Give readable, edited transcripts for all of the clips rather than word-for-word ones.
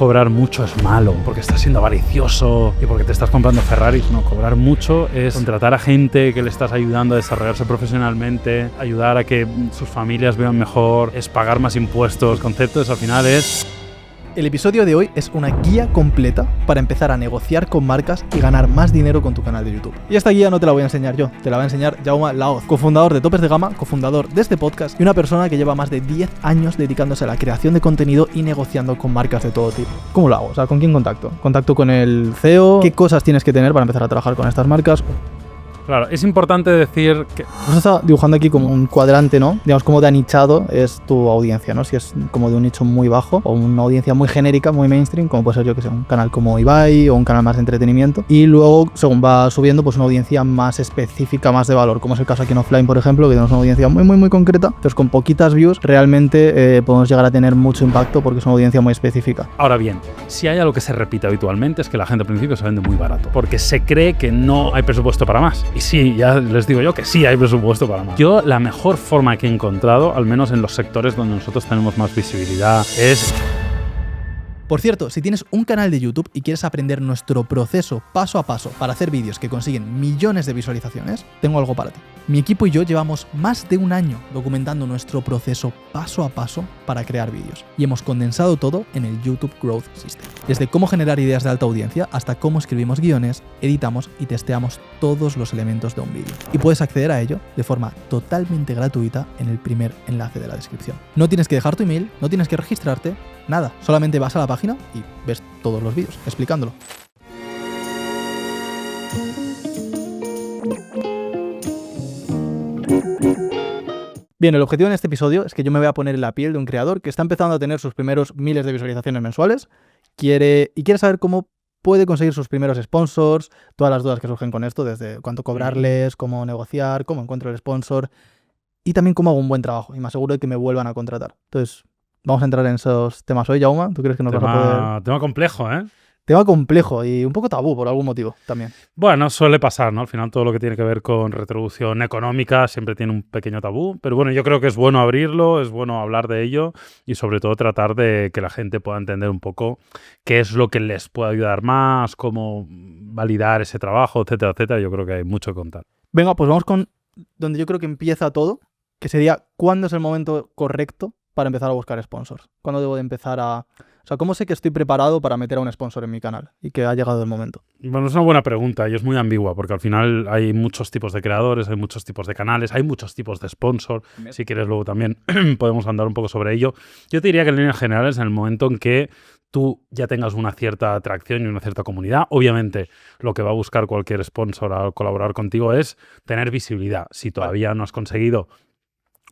Cobrar mucho es malo, porque estás siendo avaricioso y porque te estás comprando Ferraris. No, cobrar mucho es contratar a gente que le estás ayudando a desarrollarse profesionalmente, ayudar a que sus familias vean mejor, es pagar más impuestos. El concepto al final es... El episodio de hoy es una guía completa para empezar a negociar con marcas y ganar más dinero con tu canal de YouTube. Y esta guía no te la voy a enseñar yo, te la va a enseñar Jaume Laoz, cofundador de Topes de Gama, cofundador de este podcast y una persona que lleva más de 10 años dedicándose a la creación de contenido y negociando con marcas de todo tipo. ¿Cómo lo hago? O sea, ¿con quién contacto? ¿Contacto con el CEO? ¿Qué cosas tienes que tener para empezar a trabajar con estas marcas? Claro, es importante decir que... Pues está dibujando aquí como un cuadrante, ¿no? Digamos, cómo de anichado es tu audiencia, ¿no? Si es como de un nicho muy bajo o una audiencia muy genérica, muy mainstream, como puede ser, yo que sé, un canal como Ibai o un canal más de entretenimiento. Y luego, según va subiendo, pues una audiencia más específica, más de valor, como es el caso aquí en Offline, por ejemplo, que tenemos una audiencia muy concreta. Entonces, con poquitas views, realmente podemos llegar a tener mucho impacto porque es una audiencia muy específica. Ahora bien, si hay algo que se repite habitualmente es que la gente al principio se vende muy barato, porque se cree que no hay presupuesto para más. Y sí, ya les digo yo que sí hay presupuesto para más. Yo la mejor forma que he encontrado, al menos en los sectores donde nosotros tenemos más visibilidad, es... Por cierto, si tienes un canal de YouTube y quieres aprender nuestro proceso paso a paso para hacer vídeos que consiguen millones de visualizaciones, tengo algo para ti. Mi equipo y yo llevamos más de un año documentando nuestro proceso paso a paso para crear vídeos y hemos condensado todo en el YouTube Growth System. Desde cómo generar ideas de alta audiencia hasta cómo escribimos guiones, editamos y testeamos todos los elementos de un vídeo. Y puedes acceder a ello de forma totalmente gratuita en el primer enlace de la descripción. No tienes que dejar tu email, no tienes que registrarte, nada, solamente vas a la página y ves todos los vídeos explicándolo. Bien, el objetivo en este episodio es que yo me voy a poner en la piel de un creador que está empezando a tener sus primeros miles de visualizaciones mensuales, quiere saber cómo puede conseguir sus primeros sponsors, todas las dudas que surgen con esto, desde cuánto cobrarles, cómo negociar, cómo encuentro el sponsor y también cómo hago un buen trabajo y me aseguro de que me vuelvan a contratar. Entonces, vamos a entrar en esos temas hoy, Jaume. ¿Tú crees que nos vas a poder...? Tema complejo, ¿eh? Tema complejo y un poco tabú por algún motivo también. Bueno, suele pasar, ¿no? Al final todo lo que tiene que ver con retribución económica siempre tiene un pequeño tabú, pero bueno, yo creo que es bueno abrirlo, es bueno hablar de ello y sobre todo tratar de que la gente pueda entender un poco qué es lo que les puede ayudar más, cómo validar ese trabajo, etcétera, etcétera. Yo creo que hay mucho que contar. Venga, pues vamos con donde yo creo que empieza todo, que sería ¿cuándo es el momento correcto para empezar a buscar sponsors? ¿Cuándo debo de empezar a...? O sea, ¿cómo sé que estoy preparado para meter a un sponsor en mi canal y que ha llegado el momento? Bueno, es una buena pregunta y es muy ambigua porque al final hay muchos tipos de creadores, hay muchos tipos de canales, hay muchos tipos de sponsor. Si quieres luego también podemos andar un poco sobre ello. Yo te diría que en líneas generales, en el momento en que tú ya tengas una cierta atracción y una cierta comunidad, obviamente lo que va a buscar cualquier sponsor al colaborar contigo es tener visibilidad. Si todavía no has conseguido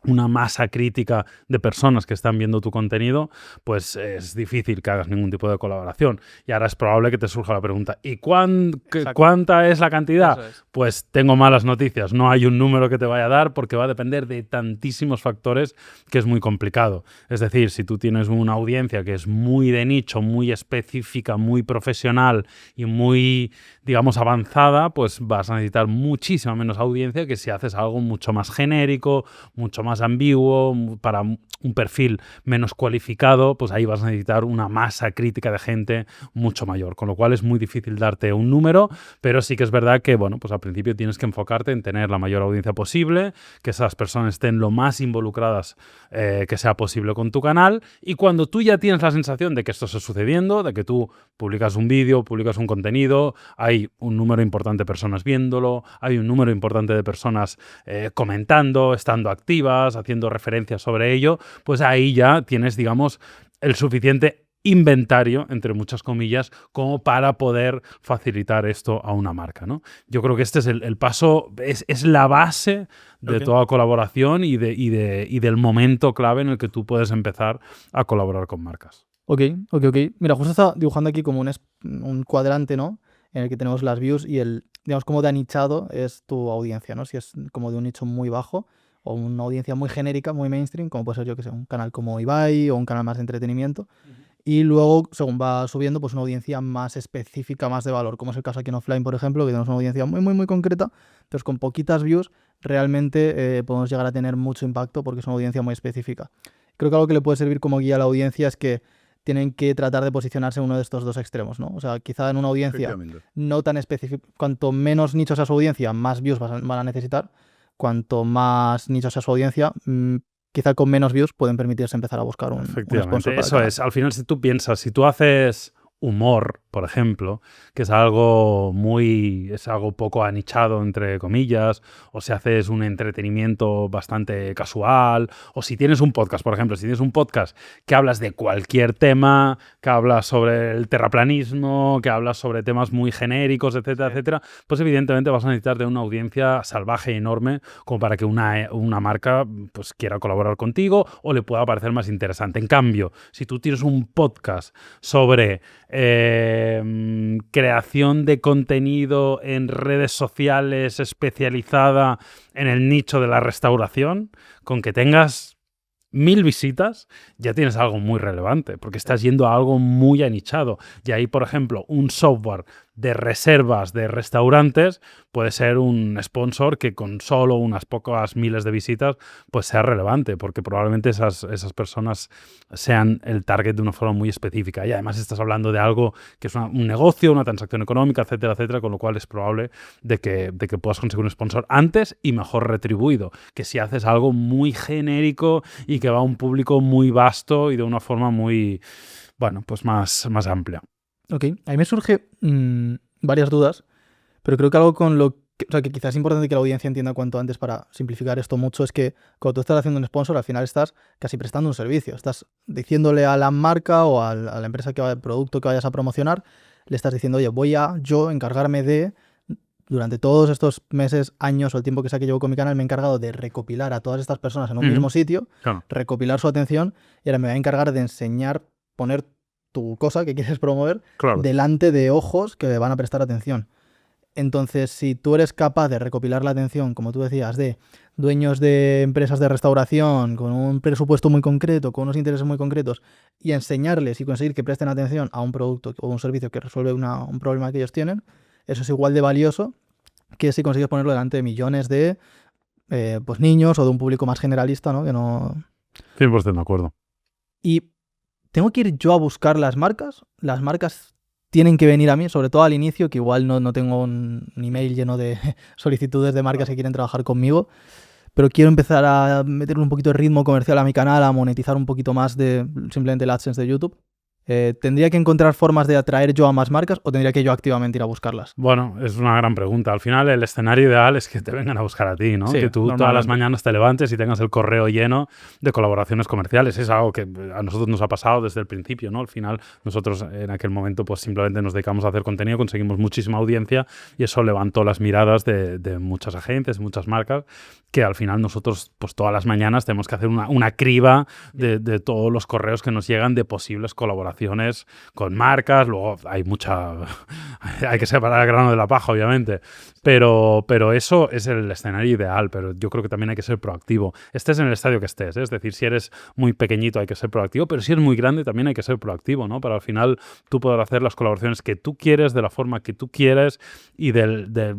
una masa crítica de personas que están viendo tu contenido, pues es difícil que hagas ningún tipo de colaboración. Y ahora es probable que te surja la pregunta, ¿y cuánta es la cantidad? Eso es. Pues tengo malas noticias. No hay un número que te vaya a dar porque va a depender de tantísimos factores que es muy complicado. Es decir, si tú tienes una audiencia que es muy de nicho, muy específica, muy profesional y muy, digamos, avanzada, pues vas a necesitar muchísima menos audiencia que si haces algo mucho más genérico, mucho más ambiguo, para un perfil menos cualificado, pues ahí vas a necesitar una masa crítica de gente mucho mayor, con lo cual es muy difícil darte un número, pero sí que es verdad que, bueno, pues al principio tienes que enfocarte en tener la mayor audiencia posible, que esas personas estén lo más involucradas que sea posible con tu canal, y cuando tú ya tienes la sensación de que esto está sucediendo, de que tú publicas un vídeo, publicas un contenido, hay un número importante de personas viéndolo, hay un número importante de personas comentando, estando activas, haciendo referencias sobre ello, pues ahí ya tienes, digamos, el suficiente inventario, entre muchas comillas, como para poder facilitar esto a una marca, ¿no? Yo creo que este es el paso, es la base de toda colaboración y del momento clave en el que tú puedes empezar a colaborar con marcas. Ok. Mira, justo está dibujando aquí como un cuadrante, ¿no? En el que tenemos las views y digamos, cómo de anichado es tu audiencia, ¿no? Si es como de un nicho muy bajo o una audiencia muy genérica, muy mainstream, como puede ser, yo que sé, un canal como Ibai o un canal más de entretenimiento. Y luego, según va subiendo, pues una audiencia más específica, más de valor, como es el caso aquí en Offline, por ejemplo, que tenemos una audiencia muy concreta. Entonces, con poquitas views, realmente podemos llegar a tener mucho impacto porque es una audiencia muy específica. Creo que algo que le puede servir como guía a la audiencia es que tienen que tratar de posicionarse en uno de estos dos extremos, ¿no? O sea, quizá en una audiencia no tan específica, cuanto menos nicho sea su audiencia, más views van a necesitar. Cuanto más nicho sea su audiencia, quizá con menos views pueden permitirse empezar a buscar un sponsor para eso es. Al final, si tú piensas, si tú haces humor, por ejemplo, que es algo poco anichado, entre comillas, o si haces un entretenimiento bastante casual, o si tienes un podcast, por ejemplo, si tienes un podcast que hablas de cualquier tema, que hablas sobre el terraplanismo, que hablas sobre temas muy genéricos, etcétera, etcétera, pues evidentemente vas a necesitar de una audiencia salvaje y enorme como para que una marca pues quiera colaborar contigo o le pueda parecer más interesante. En cambio, si tú tienes un podcast sobre creación de contenido en redes sociales especializada en el nicho de la restauración, con que tengas 1000 visitas, ya tienes algo muy relevante, porque estás yendo a algo muy anichado. Y ahí, por ejemplo, un software de reservas de restaurantes puede ser un sponsor que con solo unas pocas miles de visitas pues sea relevante, porque probablemente esas personas sean el target de una forma muy específica. Y además estás hablando de algo que es un negocio, una transacción económica, etcétera, etcétera, con lo cual es probable de que puedas conseguir un sponsor antes y mejor retribuido, que si haces algo muy genérico y que va a un público muy vasto y de una forma muy, bueno, pues más amplia. Ok, a mí me surge varias dudas, pero creo que algo con lo que, o sea, que quizás es importante que la audiencia entienda cuanto antes para simplificar esto mucho, es que cuando tú estás haciendo un sponsor, al final estás casi prestando un servicio. Estás diciéndole a la marca o a la empresa, el producto que vayas a promocionar, le estás diciendo, oye, voy a yo encargarme de, durante todos estos meses, años o el tiempo que sea que llevo con mi canal, me he encargado de recopilar a todas estas personas en un mismo sitio, claro, recopilar su atención, y ahora me voy a encargar de enseñar, poner tu cosa que quieres promover claro, delante de ojos que van a prestar atención. Entonces, si tú eres capaz de recopilar la atención, como tú decías, de dueños de empresas de restauración con un presupuesto muy concreto, con unos intereses muy concretos, y enseñarles y conseguir que presten atención a un producto o un servicio que resuelve un problema que ellos tienen, eso es igual de valioso que si consigues ponerlo delante de millones de pues niños o de un público más generalista, ¿no? Que no... 100% de acuerdo. Y tengo que ir yo a buscar las marcas tienen que venir a mí, sobre todo al inicio, que igual no tengo un email lleno de solicitudes de marcas que quieren trabajar conmigo, pero quiero empezar a meterle un poquito de ritmo comercial a mi canal, a monetizar un poquito más de simplemente el AdSense de YouTube. ¿Tendría que encontrar formas de atraer yo a más marcas o tendría que yo activamente ir a buscarlas? Bueno, es una gran pregunta. Al final, el escenario ideal es que te vengan a buscar a ti, ¿no? Sí, que tú todas las mañanas te levantes y tengas el correo lleno de colaboraciones comerciales. Es algo que a nosotros nos ha pasado desde el principio, ¿no? Al final, nosotros en aquel momento pues simplemente nos dedicamos a hacer contenido, conseguimos muchísima audiencia y eso levantó las miradas de muchas agencias, muchas marcas, que al final nosotros pues todas las mañanas tenemos que hacer una criba de todos los correos que nos llegan de posibles colaboraciones con marcas. Luego hay que separar el grano de la paja, obviamente, pero eso es el escenario ideal. Pero yo creo que también hay que ser proactivo, estés en el estadio que estés, ¿eh? Es decir, si eres muy pequeñito hay que ser proactivo, pero si eres muy grande también hay que ser proactivo, ¿no? Para al final tú poder hacer las colaboraciones que tú quieres, de la forma que tú quieres y de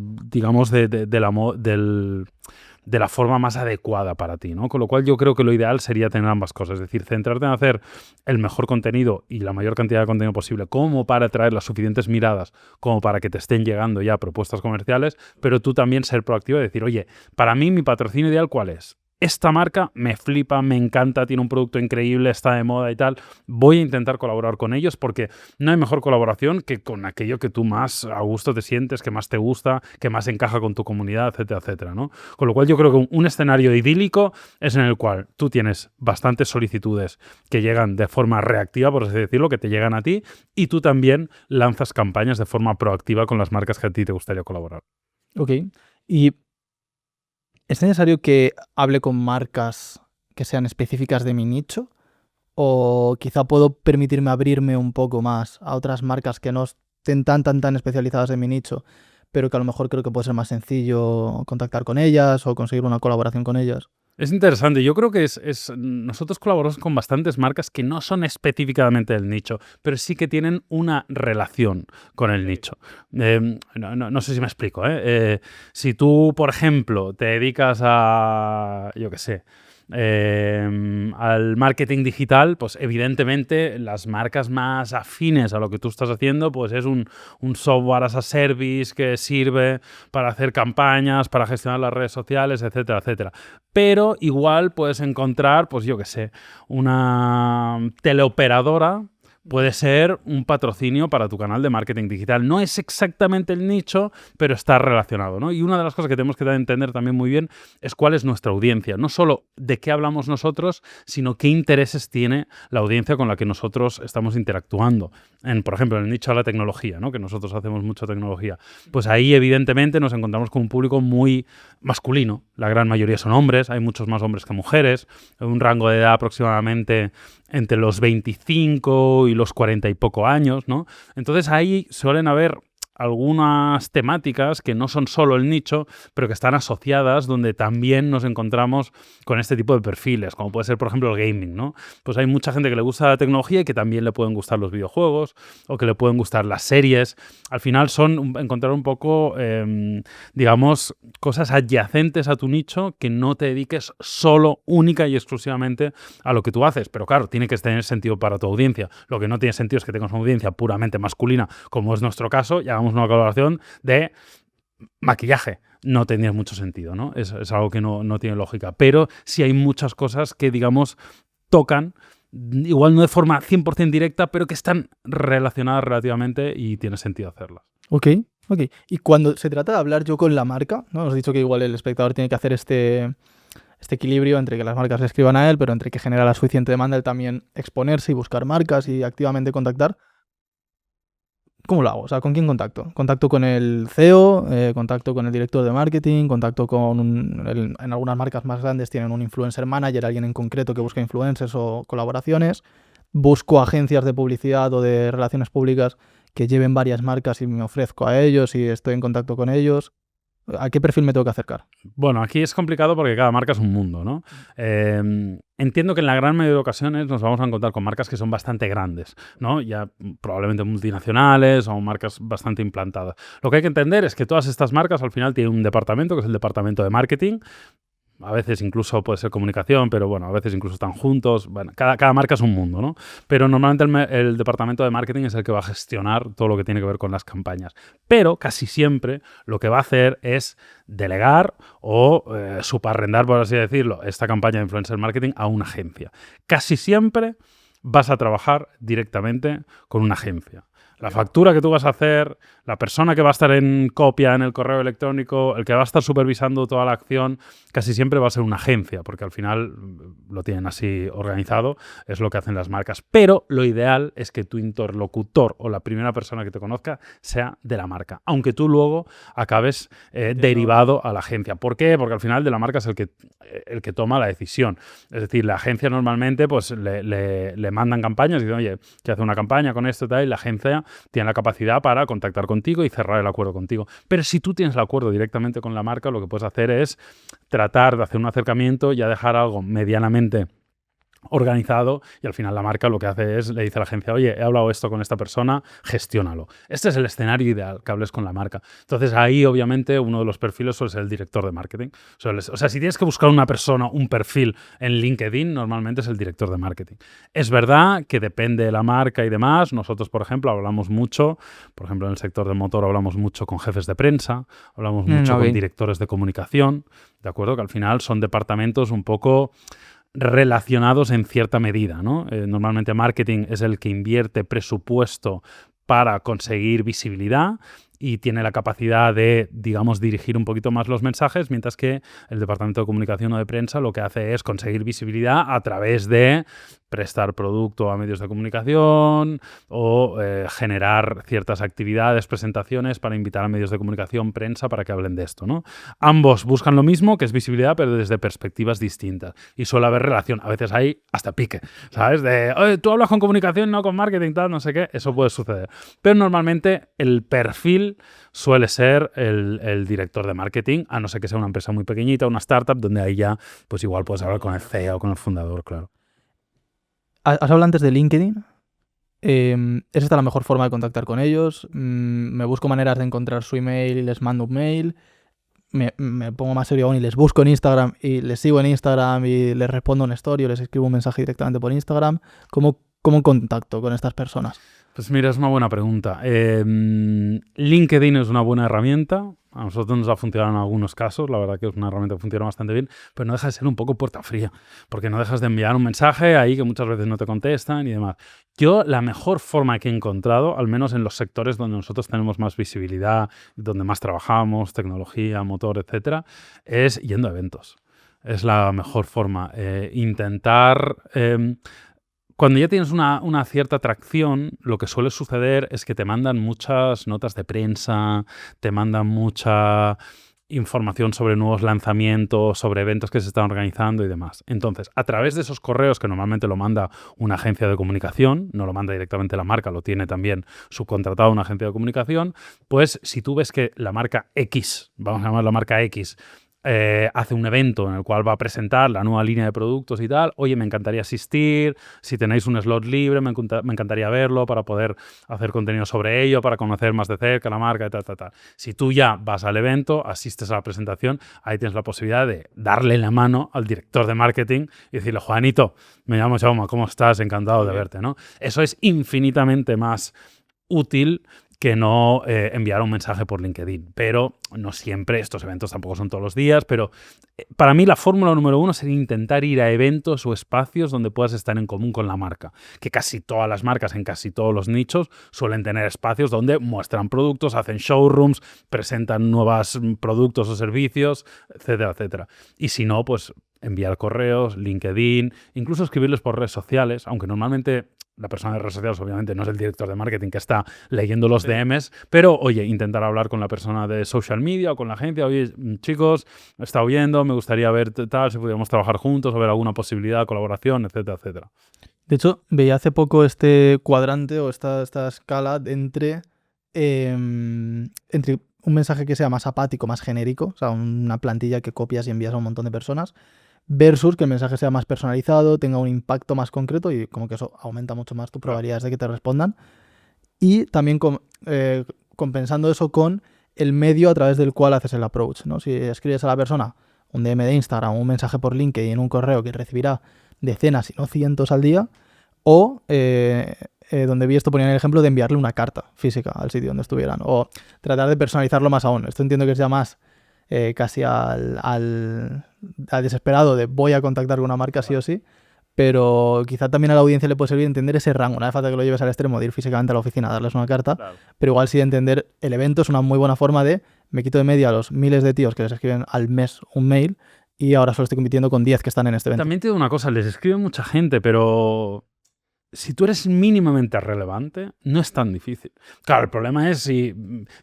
la forma más adecuada para ti, ¿no? Con lo cual yo creo que lo ideal sería tener ambas cosas, es decir, centrarte en hacer el mejor contenido y la mayor cantidad de contenido posible como para atraer las suficientes miradas, como para que te estén llegando ya propuestas comerciales, pero tú también ser proactivo y decir, oye, para mí mi patrocinio ideal, ¿cuál es? Esta marca me flipa, me encanta, tiene un producto increíble, está de moda y tal. Voy a intentar colaborar con ellos porque no hay mejor colaboración que con aquello que tú más a gusto te sientes, que más te gusta, que más encaja con tu comunidad, etcétera, etcétera, ¿no? Con lo cual yo creo que un escenario idílico es en el cual tú tienes bastantes solicitudes que llegan de forma reactiva, por así decirlo, que te llegan a ti, y tú también lanzas campañas de forma proactiva con las marcas que a ti te gustaría colaborar. Ok. Y ¿es necesario que hable con marcas que sean específicas de mi nicho? ¿O quizá puedo permitirme abrirme un poco más a otras marcas que no estén tan especializadas en mi nicho, pero que a lo mejor creo que puede ser más sencillo contactar con ellas o conseguir una colaboración con ellas? Es interesante. Yo creo que nosotros colaboramos con bastantes marcas que no son específicamente del nicho, pero sí que tienen una relación con el nicho. No sé si me explico, ¿eh? Si tú, por ejemplo, te dedicas a, yo qué sé, al marketing digital, pues evidentemente las marcas más afines a lo que tú estás haciendo, pues es un software as a service que sirve para hacer campañas, para gestionar las redes sociales, etcétera, etcétera. Pero igual puedes encontrar, pues yo qué sé, una teleoperadora puede ser un patrocinio para tu canal de marketing digital. No es exactamente el nicho, pero está relacionado, ¿no? Y una de las cosas que tenemos que entender también muy bien es cuál es nuestra audiencia. No solo de qué hablamos nosotros, sino qué intereses tiene la audiencia con la que nosotros estamos interactuando. Por ejemplo, en el nicho de la tecnología, ¿no? Que nosotros hacemos mucha tecnología. Pues ahí, evidentemente, nos encontramos con un público muy masculino. La gran mayoría son hombres, hay muchos más hombres que mujeres, un rango de edad aproximadamente entre los 25 y los 40 y poco años, ¿no? Entonces ahí suelen haber algunas temáticas que no son solo el nicho, pero que están asociadas donde también nos encontramos con este tipo de perfiles, como puede ser, por ejemplo, el gaming, ¿no? Pues hay mucha gente que le gusta la tecnología y que también le pueden gustar los videojuegos o que le pueden gustar las series. Al final son encontrar un poco, digamos, cosas adyacentes a tu nicho que no te dediques solo, única y exclusivamente a lo que tú haces. Pero claro, tiene que tener sentido para tu audiencia. Lo que no tiene sentido es que tengas una audiencia puramente masculina, como es nuestro caso, y hagamos una colaboración de maquillaje. No tendría mucho sentido, ¿no? Es algo que no tiene lógica. Pero sí hay muchas cosas que, digamos, tocan, igual no de forma 100% directa, pero que están relacionadas relativamente y tiene sentido hacerlas. Ok. Y cuando se trata de hablar yo con la marca, ¿no? Nos has dicho que igual el espectador tiene que hacer este equilibrio entre que las marcas le escriban a él, pero entre que genera la suficiente demanda, él también exponerse y buscar marcas y activamente contactar. ¿Cómo lo hago? O sea, ¿con quién contacto? ¿Contacto con el CEO? ¿Contacto con el director de marketing? ¿Contacto con en algunas marcas más grandes tienen un influencer manager, alguien en concreto que busca influencers o colaboraciones? ¿Busco agencias de publicidad o de relaciones públicas que lleven varias marcas y me ofrezco a ellos y estoy en contacto con ellos? ¿A qué perfil me tengo que acercar? Bueno, aquí es complicado porque cada marca es un mundo, ¿no? Entiendo que en la gran mayoría de ocasiones nos vamos a encontrar con marcas que son bastante grandes, ¿no? Ya probablemente multinacionales o marcas bastante implantadas. Lo que hay que entender es que todas estas marcas al final tienen un departamento, que es el departamento de marketing. A veces incluso puede ser comunicación, pero bueno, a veces incluso están juntos. Bueno, cada marca es un mundo, ¿no? Pero normalmente el departamento de marketing es el que va a gestionar todo lo que tiene que ver con las campañas. Pero casi siempre lo que va a hacer es delegar o subarrendar, por así decirlo, esta campaña de influencer marketing a una agencia. Casi siempre vas a trabajar directamente con una agencia. La factura que tú vas a hacer, la persona que va a estar en copia en el correo electrónico, el que va a estar supervisando toda la acción, casi siempre va a ser una agencia, porque al final lo tienen así organizado, es lo que hacen las marcas. Pero lo ideal es que tu interlocutor o la primera persona que te conozca sea de la marca, aunque tú luego acabes derivado a la agencia. ¿Por qué? Porque al final de la marca es el que toma la decisión. Es decir, la agencia normalmente pues le mandan campañas y dicen, oye, que hace una campaña con esto y tal, y la agencia tiene la capacidad para contactar contigo y cerrar el acuerdo contigo. Pero si tú tienes el acuerdo directamente con la marca, lo que puedes hacer es tratar de hacer un acercamiento y a dejar algo medianamente organizado, y al final la marca lo que hace es, le dice a la agencia, oye, he hablado esto con esta persona, gestiónalo. Este es el escenario ideal, que hables con la marca. Entonces ahí obviamente uno de los perfiles suele ser el director de marketing. O sea, si tienes que buscar una persona, un perfil en LinkedIn, normalmente es el director de marketing. Es verdad que depende de la marca y demás. Nosotros, por ejemplo, hablamos mucho, por ejemplo, en el sector del motor hablamos mucho con jefes de prensa, hablamos mucho con directores de comunicación, ¿de acuerdo? Que al final son departamentos un poco relacionados en cierta medida, ¿no? Normalmente marketing es el que invierte presupuesto para conseguir visibilidad y tiene la capacidad de, digamos, dirigir un poquito más los mensajes, mientras que el departamento de comunicación o de prensa lo que hace es conseguir visibilidad a través de prestar producto a medios de comunicación o generar ciertas actividades, presentaciones para invitar a medios de comunicación, prensa, para que hablen de esto, ¿no? Ambos buscan lo mismo, que es visibilidad, pero desde perspectivas distintas. Y suele haber relación. A veces hay hasta pique, ¿sabes? De, oye, tú hablas con comunicación, no con marketing, tal, no sé qué. Eso puede suceder. Pero normalmente el perfil suele ser el director de marketing, a no ser que sea una empresa muy pequeñita, una startup, donde ahí ya, pues igual puedes hablar con el CEO o con el fundador, claro. Has hablado antes de LinkedIn. ¿Es esta la mejor forma de contactar con ellos? ¿Me busco maneras de encontrar su email y les mando un mail? me pongo más serio aún y les busco en Instagram y les sigo en Instagram y les respondo una story o les escribo un mensaje directamente por Instagram. ¿Cómo contacto con estas personas? Pues mira, es una buena pregunta. LinkedIn es una buena herramienta. A nosotros nos ha funcionado en algunos casos. La verdad que es una herramienta que funciona bastante bien, pero no deja de ser un poco puerta fría, porque no dejas de enviar un mensaje ahí que muchas veces no te contestan y demás. Yo la mejor forma que he encontrado, al menos en los sectores donde nosotros tenemos más visibilidad, donde más trabajamos, tecnología, motor, etcétera, es yendo a eventos. Es la mejor forma. Intentar... Cuando ya tienes una cierta atracción, lo que suele suceder es que te mandan muchas notas de prensa, te mandan mucha información sobre nuevos lanzamientos, sobre eventos que se están organizando y demás. Entonces, a través de esos correos, que normalmente lo manda una agencia de comunicación, no lo manda directamente la marca, lo tiene también subcontratado una agencia de comunicación, pues si tú ves que la marca X, vamos a llamar la marca X, hace un evento en el cual va a presentar la nueva línea de productos y tal, oye, me encantaría asistir, si tenéis un slot libre, me encantaría verlo para poder hacer contenido sobre ello, para conocer más de cerca la marca y tal, tal, tal. Si tú ya vas al evento, asistes a la presentación, ahí tienes la posibilidad de darle la mano al director de marketing y decirle, Juanito, me llamo Jaume, ¿cómo estás? Encantado de verte, ¿no? Eso es infinitamente más útil que no enviar un mensaje por LinkedIn. Pero no siempre, estos eventos tampoco son todos los días, pero para mí la fórmula número 1 sería intentar ir a eventos o espacios donde puedas estar en común con la marca. Que casi todas las marcas en casi todos los nichos suelen tener espacios donde muestran productos, hacen showrooms, presentan nuevos productos o servicios, etcétera, etcétera. Y si no, pues enviar correos, LinkedIn, incluso escribirles por redes sociales, aunque normalmente la persona de redes sociales obviamente no es el director de marketing que está leyendo los DMs, pero oye, intentar hablar con la persona de social media o con la agencia, oye, chicos, he estado viendo, me gustaría ver tal, si pudiéramos trabajar juntos o ver alguna posibilidad de colaboración, etcétera, etcétera. De hecho, veía hace poco este cuadrante o esta escala entre un mensaje que sea más apático, más genérico, o sea, una plantilla que copias y envías a un montón de personas, versus que el mensaje sea más personalizado, tenga un impacto más concreto y como que eso aumenta mucho más tu probabilidades de que te respondan. Y también compensando eso con el medio a través del cual haces el approach, ¿no? Si escribes a la persona un DM de Instagram, un mensaje por LinkedIn, un correo que recibirá decenas, si no cientos al día, o donde vi esto ponían el ejemplo de enviarle una carta física al sitio donde estuvieran, o tratar de personalizarlo más aún. Esto entiendo que es ya más casi al desesperado de voy a contactar con una marca sí o sí, pero quizá también a la audiencia le puede servir entender ese rango. No hace falta que lo lleves al extremo de ir físicamente a la oficina a darles una carta, claro, pero igual sí entender el evento es una muy buena forma de me quito de media a los miles de tíos que les escriben al mes un mail y ahora solo estoy compitiendo con 10 que están en este evento. También te digo una cosa, les escribe mucha gente, pero si tú eres mínimamente relevante, no es tan difícil. Claro, el problema es si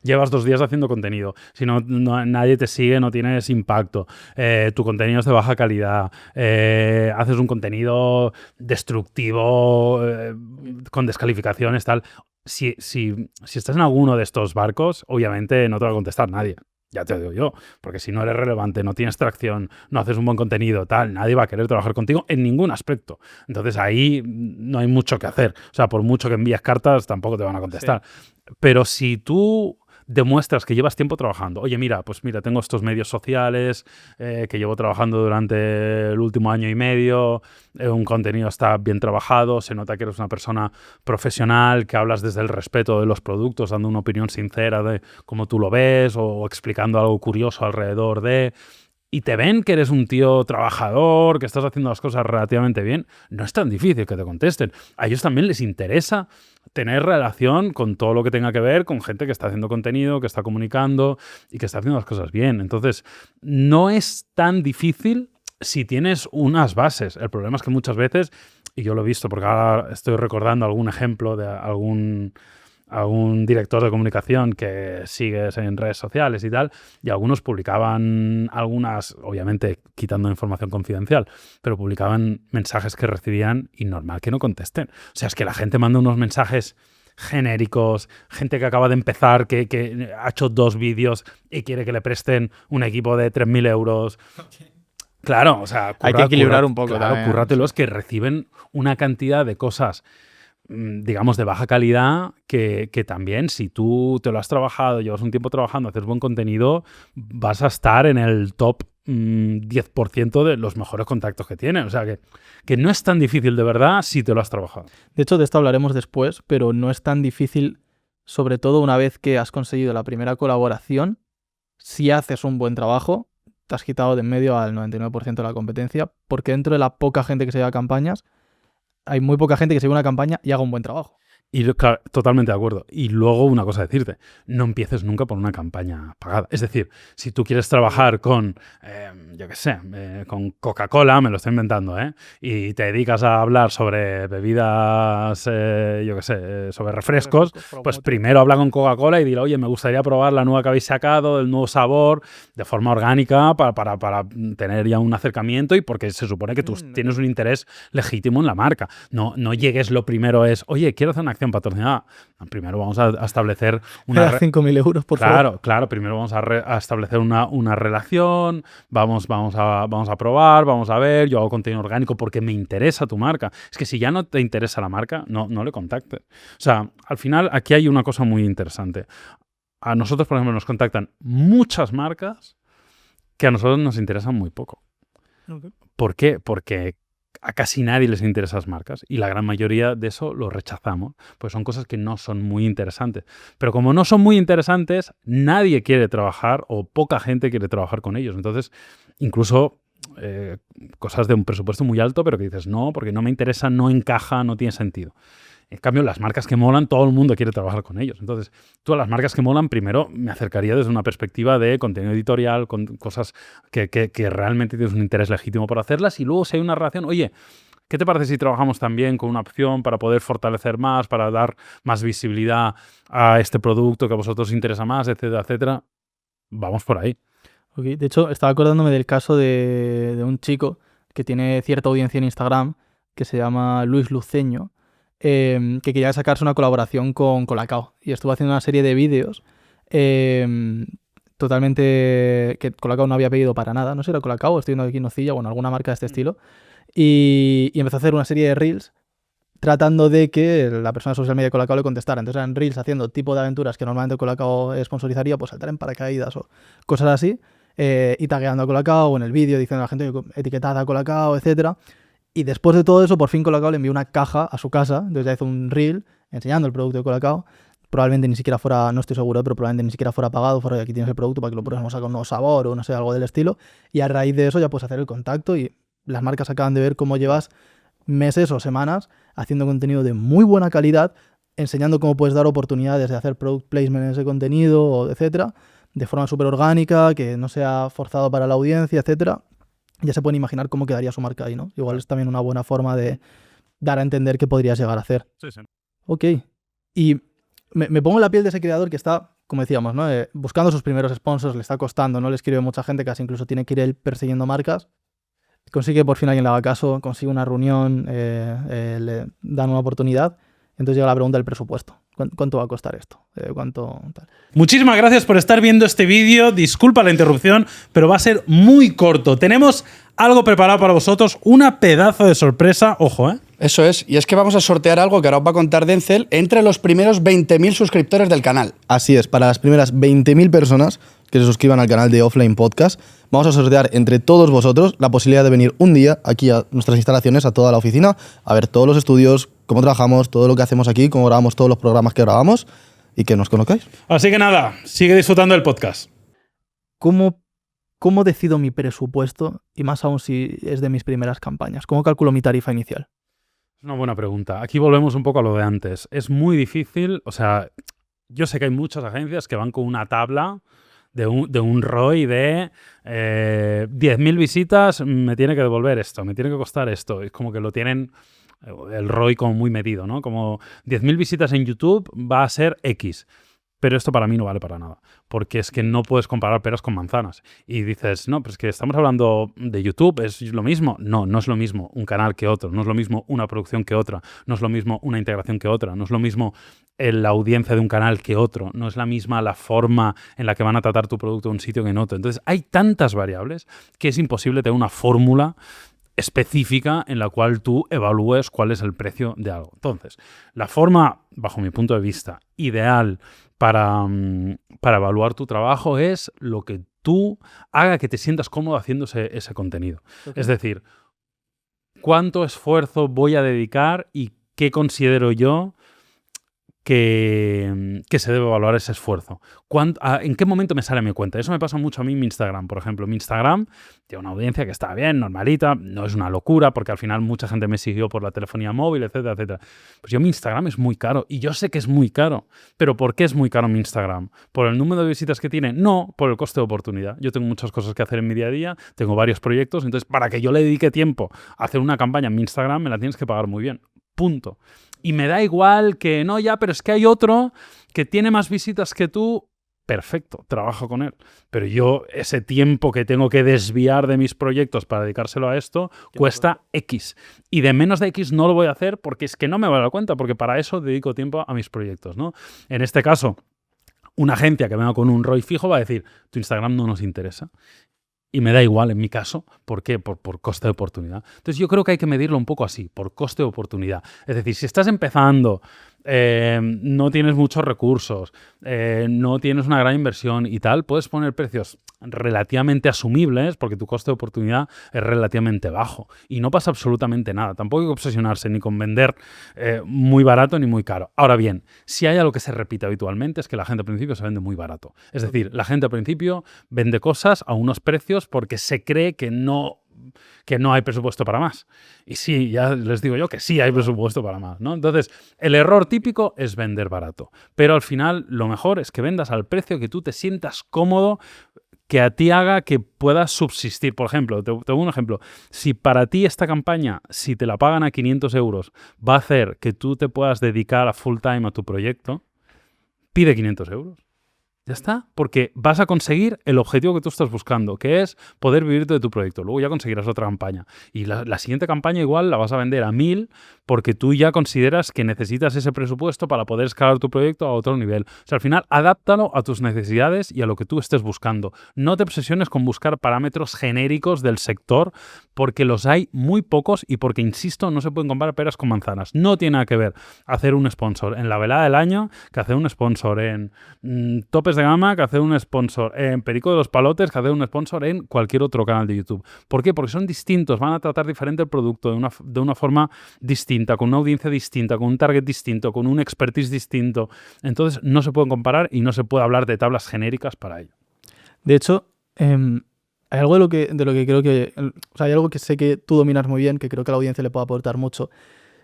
llevas 2 días haciendo contenido, si nadie te sigue, no tienes impacto, tu contenido es de baja calidad, haces un contenido destructivo, con descalificaciones, tal. Si estás en alguno de estos barcos, obviamente no te va a contestar nadie. Ya te lo digo yo, porque si no eres relevante, no tienes tracción, no haces un buen contenido, tal, nadie va a querer trabajar contigo en ningún aspecto. Entonces ahí no hay mucho que hacer. O sea, por mucho que envíes cartas, tampoco te van a contestar. Sí. Pero si tú demuestras que llevas tiempo trabajando, oye, mira, pues mira, tengo estos medios sociales que llevo trabajando durante el último año y medio, un contenido está bien trabajado, se nota que eres una persona profesional, que hablas desde el respeto de los productos, dando una opinión sincera de cómo tú lo ves o explicando algo curioso alrededor de... y te ven que eres un tío trabajador, que estás haciendo las cosas relativamente bien, no es tan difícil que te contesten. A ellos también les interesa tener relación con todo lo que tenga que ver con gente que está haciendo contenido, que está comunicando y que está haciendo las cosas bien. Entonces, no es tan difícil si tienes unas bases. El problema es que muchas veces, y yo lo he visto porque ahora estoy recordando algún ejemplo de algún director de comunicación que sigues en redes sociales y tal, y algunos publicaban algunas, obviamente quitando información confidencial, pero publicaban mensajes que recibían y normal que no contesten. O sea, es que la gente manda unos mensajes genéricos, gente que acaba de empezar, que ha hecho 2 vídeos y quiere que le presten un equipo de 3.000 euros. Okay. Claro, o sea, hay que equilibrar un poco. Claro, cúrratelos que reciben una cantidad de cosas digamos, de baja calidad, que también si tú te lo has trabajado, llevas un tiempo trabajando, haces buen contenido, vas a estar en el top 10% de los mejores contactos que tienes. O sea, que no es tan difícil de verdad si te lo has trabajado. De hecho, de esto hablaremos después, pero no es tan difícil, sobre todo una vez que has conseguido la primera colaboración, si haces un buen trabajo, te has quitado de en medio al 99% de la competencia, porque dentro de la poca gente que se lleva a campañas, hay muy poca gente que se lleva una campaña y haga un buen trabajo. Y claro, totalmente de acuerdo. Y luego una cosa a decirte, no empieces nunca por una campaña pagada. Es decir, si tú quieres trabajar con, yo qué sé, con Coca-Cola, me lo estoy inventando, y te dedicas a hablar sobre bebidas, yo qué sé, sobre refrescos, pues primero habla con Coca-Cola y dile, oye, me gustaría probar la nueva que habéis sacado, el nuevo sabor, de forma orgánica, para tener ya un acercamiento y porque se supone que tú tienes un interés legítimo en la marca. No llegues, lo primero es, oye, quiero hacer una acción patrocinada. Primero vamos a establecer una... 5.000 euros, por favor. Claro. Primero vamos a establecer una relación, vamos a probar, vamos a ver, yo hago contenido orgánico porque me interesa tu marca. Es que si ya no te interesa la marca, no le contactes. O sea, al final aquí hay una cosa muy interesante. A nosotros, por ejemplo, nos contactan muchas marcas que a nosotros nos interesan muy poco. Okay. ¿Por qué? Porque a casi nadie les interesan las marcas y la gran mayoría de eso lo rechazamos, pues son cosas que no son muy interesantes. Pero como no son muy interesantes, nadie quiere trabajar o poca gente quiere trabajar con ellos. Entonces, incluso cosas de un presupuesto muy alto, pero que dices, no, porque no me interesa, no encaja, no tiene sentido. En cambio, las marcas que molan, todo el mundo quiere trabajar con ellos. Entonces, tú a las marcas que molan, primero me acercaría desde una perspectiva de contenido editorial, con cosas que realmente tienes un interés legítimo por hacerlas. Y luego, si hay una relación, oye, ¿qué te parece si trabajamos también con una opción para poder fortalecer más, para dar más visibilidad a este producto que a vosotros os interesa más, etcétera, etcétera? Vamos por ahí. Okay. De hecho, estaba acordándome del caso de un chico que tiene cierta audiencia en Instagram, que se llama Luis Luceño, que quería sacarse una colaboración con Colacao y estuvo haciendo una serie de vídeos totalmente que Colacao no había pedido para nada, no sé si era Colacao, estoy viendo aquí Nocilla, bueno, alguna marca de este estilo, y empezó a hacer una serie de reels tratando de que la persona de social media de Colacao le contestara. Entonces eran reels haciendo tipo de aventuras que normalmente Colacao sponsorizaría, pues saltar en paracaídas o cosas así, y tagueando a Colacao en el vídeo, diciendo a la gente etiquetada a Colacao, etcétera. Y después de todo eso, por fin Colacao le envió una caja a su casa, entonces ya hizo un reel enseñando el producto de Colacao. Probablemente ni siquiera fuera, no estoy seguro, pero probablemente ni siquiera fuera pagado, fuera de aquí tienes el producto para que lo pruebes, vamos a sacar un nuevo sabor o no sé, algo del estilo. Y a raíz de eso ya puedes hacer el contacto y las marcas acaban de ver cómo llevas meses o semanas haciendo contenido de muy buena calidad, enseñando cómo puedes dar oportunidades de hacer product placement en ese contenido, etcétera, de forma súper orgánica, que no sea forzado para la audiencia, etcétera. Ya se pueden imaginar cómo quedaría su marca ahí, ¿no? Igual es también una buena forma de dar a entender qué podrías llegar a hacer. Sí. Ok. Y me pongo en la piel de ese creador que está, como decíamos, ¿no? Buscando sus primeros sponsors, le está costando, no le escribe mucha gente, casi incluso tiene que ir él persiguiendo marcas. Consigue por fin alguien le haga caso, consigue una reunión, le dan una oportunidad. Entonces llega la pregunta del presupuesto. ¿Cuánto va a costar esto? ¿Cuánto tal? Muchísimas gracias por estar viendo este vídeo. Disculpa la interrupción, pero va a ser muy corto. Tenemos algo preparado para vosotros, una pedazo de sorpresa. Ojo, ¿eh? Eso es, y es que vamos a sortear algo que ahora os va a contar Denzel entre los primeros 20.000 suscriptores del canal. Así es, para las primeras 20.000 personas que se suscriban al canal de Offline Podcast, vamos a sortear entre todos vosotros la posibilidad de venir un día aquí a nuestras instalaciones, a toda la oficina, a ver todos los estudios, cómo trabajamos, todo lo que hacemos aquí, cómo grabamos todos los programas que grabamos y que nos conozcáis. Así que nada, sigue disfrutando del podcast. ¿Cómo decido mi presupuesto? Y más aún si es de mis primeras campañas. ¿Cómo calculo mi tarifa inicial? Es una buena pregunta. Aquí volvemos un poco a lo de antes. Es muy difícil, o sea, yo sé que hay muchas agencias que van con una tabla de un ROI de 10.000 visitas, me tiene que devolver esto, me tiene que costar esto. Es como que lo tienen el ROI como muy medido, ¿no? Como 10.000 visitas en YouTube va a ser X. Pero esto para mí no vale para nada, porque es que no puedes comparar peras con manzanas. Y dices, no, pero es que estamos hablando de YouTube, ¿es lo mismo? No, no es lo mismo un canal que otro, no es lo mismo una producción que otra, no es lo mismo una integración que otra, no es lo mismo la audiencia de un canal que otro, no es la misma la forma en la que van a tratar tu producto en un sitio que en otro. Entonces hay tantas variables que es imposible tener una fórmula específica en la cual tú evalúes cuál es el precio de algo. Entonces, la forma, bajo mi punto de vista, ideal para evaluar tu trabajo es lo que tú haga que te sientas cómodo haciendo ese contenido. Okay. Es decir, cuánto esfuerzo voy a dedicar y qué considero yo que se debe evaluar ese esfuerzo. ¿En qué momento me sale mi cuenta? Eso me pasa mucho a mí en mi Instagram, por ejemplo. Mi Instagram tiene una audiencia que está bien, normalita, no es una locura, porque al final mucha gente me siguió por la telefonía móvil, etcétera, etcétera. Pues mi Instagram es muy caro, y yo sé que es muy caro. ¿Pero por qué es muy caro mi Instagram? ¿Por el número de visitas que tiene? No, por el coste de oportunidad. Yo tengo muchas cosas que hacer en mi día a día, tengo varios proyectos, entonces para que yo le dedique tiempo a hacer una campaña en mi Instagram, me la tienes que pagar muy bien. Punto. Y me da igual que no, ya, pero es que hay otro que tiene más visitas que tú. Perfecto, trabajo con él. Pero yo, ese tiempo que tengo que desviar de mis proyectos para dedicárselo a esto, cuesta X. Y de menos de X no lo voy a hacer porque es que no me vale la cuenta, porque para eso dedico tiempo a mis proyectos, ¿no? En este caso, una agencia que venga con un ROI fijo va a decir, tu Instagram no nos interesa. Y me da igual en mi caso. ¿Por qué? Por coste de oportunidad. Entonces yo creo que hay que medirlo un poco así, por coste de oportunidad. Es decir, si estás empezando, no tienes muchos recursos, no tienes una gran inversión y tal, puedes poner precios relativamente asumibles porque tu coste de oportunidad es relativamente bajo y no pasa absolutamente nada. Tampoco hay que obsesionarse ni con vender muy barato ni muy caro. Ahora bien, si hay algo que se repite habitualmente es que la gente al principio se vende muy barato. Es decir, la gente al principio vende cosas a unos precios porque se cree que no hay presupuesto para más. Y sí, ya les digo yo que sí hay presupuesto para más, ¿no? Entonces, el error típico es vender barato. Pero al final, lo mejor es que vendas al precio que tú te sientas cómodo, que a ti haga que puedas subsistir. Por ejemplo, te doy un ejemplo. Si para ti esta campaña, si te la pagan a 500 euros, va a hacer que tú te puedas dedicar a full time a tu proyecto, pide 500 euros. Ya está, porque vas a conseguir el objetivo que tú estás buscando, que es poder vivir de tu proyecto. Luego ya conseguirás otra campaña. Y la siguiente campaña igual la vas a vender a 1000 porque tú ya consideras que necesitas ese presupuesto para poder escalar tu proyecto a otro nivel. O sea, al final, adáptalo a tus necesidades y a lo que tú estés buscando. No te obsesiones con buscar parámetros genéricos del sector porque los hay muy pocos y porque, insisto, no se pueden comparar peras con manzanas. No tiene nada que ver hacer un sponsor en la velada del año que hacer un sponsor en topes de gama, que hacer un sponsor en Perico de los Palotes, que hacer un sponsor en cualquier otro canal de YouTube. ¿Por qué? Porque son distintos, van a tratar diferente el producto de una forma distinta, con una audiencia distinta, con un target distinto, con un expertise distinto. Entonces no se pueden comparar y no se puede hablar de tablas genéricas para ello. De hecho, hay algo de lo que creo que... O sea, hay algo que sé que tú dominas muy bien, que creo que a la audiencia le puede aportar mucho,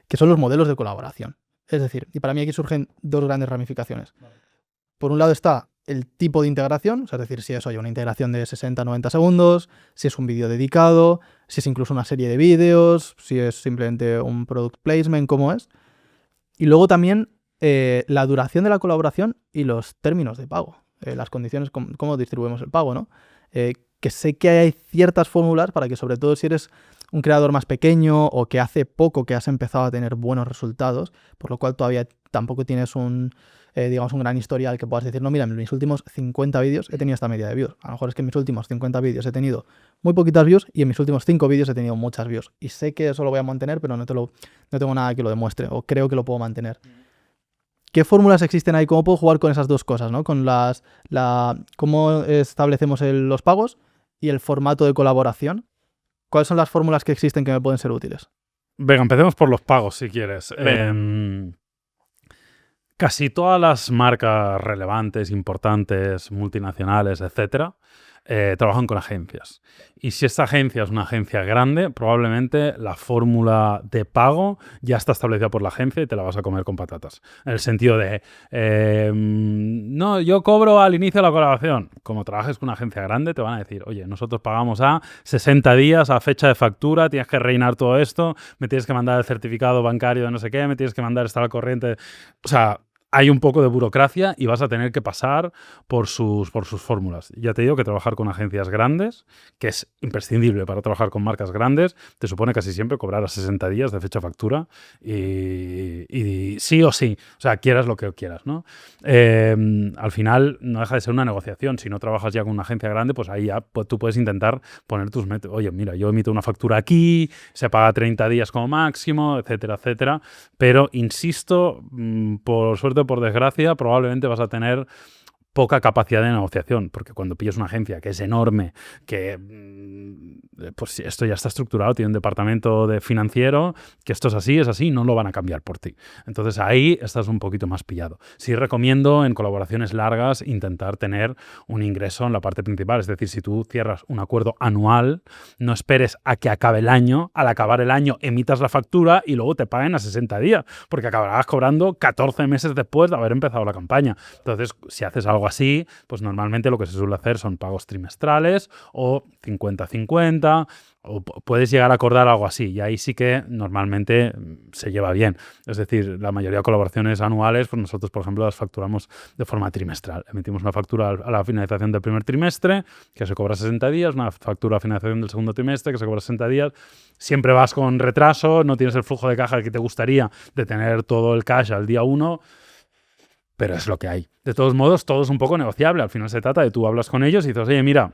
que son los modelos de colaboración. Es decir, y para mí aquí surgen dos grandes ramificaciones. Vale. Por un lado está el tipo de integración, o sea, es decir, si es una integración de 60-90 segundos, si es un vídeo dedicado, si es incluso una serie de vídeos, si es simplemente un product placement, cómo es. Y luego también la duración de la colaboración y los términos de pago, las condiciones, cómo distribuimos el pago, ¿no? Que sé que hay ciertas fórmulas para que, sobre todo si eres un creador más pequeño o que hace poco que has empezado a tener buenos resultados, por lo cual todavía tampoco tienes un gran historial que puedas decir, no, mira, en mis últimos 50 vídeos he tenido esta media de views. A lo mejor es que en mis últimos 50 vídeos he tenido muy poquitas views y en mis últimos 5 vídeos he tenido muchas views. Y sé que eso lo voy a mantener, pero no tengo nada que lo demuestre o creo que lo puedo mantener. ¿Qué fórmulas existen ahí? ¿Cómo puedo jugar con esas dos cosas, ¿no? Con cómo establecemos los pagos y el formato de colaboración. ¿Cuáles son las fórmulas que existen que me pueden ser útiles? Venga, empecemos por los pagos, si quieres. Casi todas las marcas relevantes, importantes, multinacionales, etcétera, trabajan con agencias. Y si esta agencia es una agencia grande, probablemente la fórmula de pago ya está establecida por la agencia y te la vas a comer con patatas. En el sentido de, no, yo cobro al inicio de la colaboración. Como trabajes con una agencia grande, te van a decir, oye, nosotros pagamos a 60 días, a fecha de factura, tienes que rellenar todo esto, me tienes que mandar el certificado bancario de no sé qué, me tienes que mandar estar al corriente. O sea, hay un poco de burocracia y vas a tener que pasar por sus fórmulas. Ya te digo que trabajar con agencias grandes, que es imprescindible para trabajar con marcas grandes, te supone casi siempre cobrar a 60 días de fecha factura y sí o sí, o sea, quieras lo que quieras, ¿no? Al final no deja de ser una negociación. Si no trabajas ya con una agencia grande, pues ahí ya pues, tú puedes intentar poner tus métodos. Oye, mira, yo emito una factura aquí, se paga 30 días como máximo, etcétera, etcétera. Pero, insisto, por suerte o por desgracia, probablemente vas a tener poca capacidad de negociación, porque cuando pillas una agencia que es enorme, que pues esto ya está estructurado, tiene un departamento de financiero, que esto es así, no lo van a cambiar por ti. Entonces ahí estás un poquito más pillado. Sí recomiendo en colaboraciones largas intentar tener un ingreso en la parte principal, es decir, si tú cierras un acuerdo anual, no esperes a que acabe el año, al acabar el año emitas la factura y luego te paguen a 60 días, porque acabarás cobrando 14 meses después de haber empezado la campaña. Entonces, si haces algo así, pues normalmente lo que se suele hacer son pagos trimestrales o 50-50, o puedes llegar a acordar algo así, y ahí sí que normalmente se lleva bien. Es decir, la mayoría de colaboraciones anuales, pues nosotros, por ejemplo, las facturamos de forma trimestral. Emitimos una factura a la finalización del primer trimestre, que se cobra 60 días, una factura a finalización del segundo trimestre, que se cobra 60 días. Siempre vas con retraso, no tienes el flujo de caja que te gustaría de tener todo el cash al día 1, pero es lo que hay. De todos modos, todo es un poco negociable. Al final se trata de tú hablas con ellos y dices, oye, mira,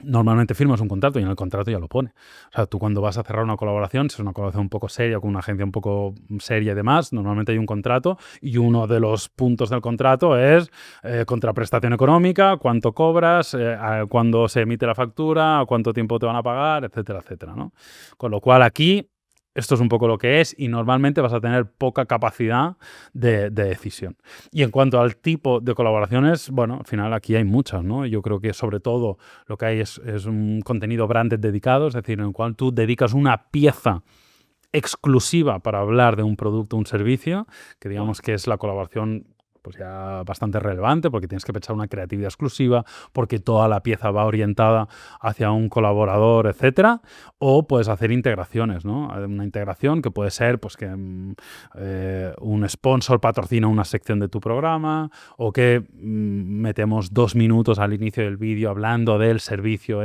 normalmente firmas un contrato y en el contrato ya lo pone. O sea, tú cuando vas a cerrar una colaboración, si es una colaboración un poco seria, con una agencia un poco seria y demás, normalmente hay un contrato y uno de los puntos del contrato es contraprestación económica, cuánto cobras, cuándo se emite la factura, a cuánto tiempo te van a pagar, etcétera, etcétera, ¿no? Con lo cual aquí esto es un poco lo que es y normalmente vas a tener poca capacidad de decisión. Y en cuanto al tipo de colaboraciones, bueno, al final aquí hay muchas, ¿no? Yo creo que sobre todo lo que hay es un contenido branded dedicado, es decir, en el cual tú dedicas una pieza exclusiva para hablar de un producto o un servicio, que digamos que es la colaboración pues ya bastante relevante, porque tienes que pensar una creatividad exclusiva, porque toda la pieza va orientada hacia un colaborador, etcétera, o puedes hacer integraciones, ¿no? Una integración que puede ser pues que un sponsor patrocina una sección de tu programa, o que metemos 2 minutos al inicio del vídeo hablando del servicio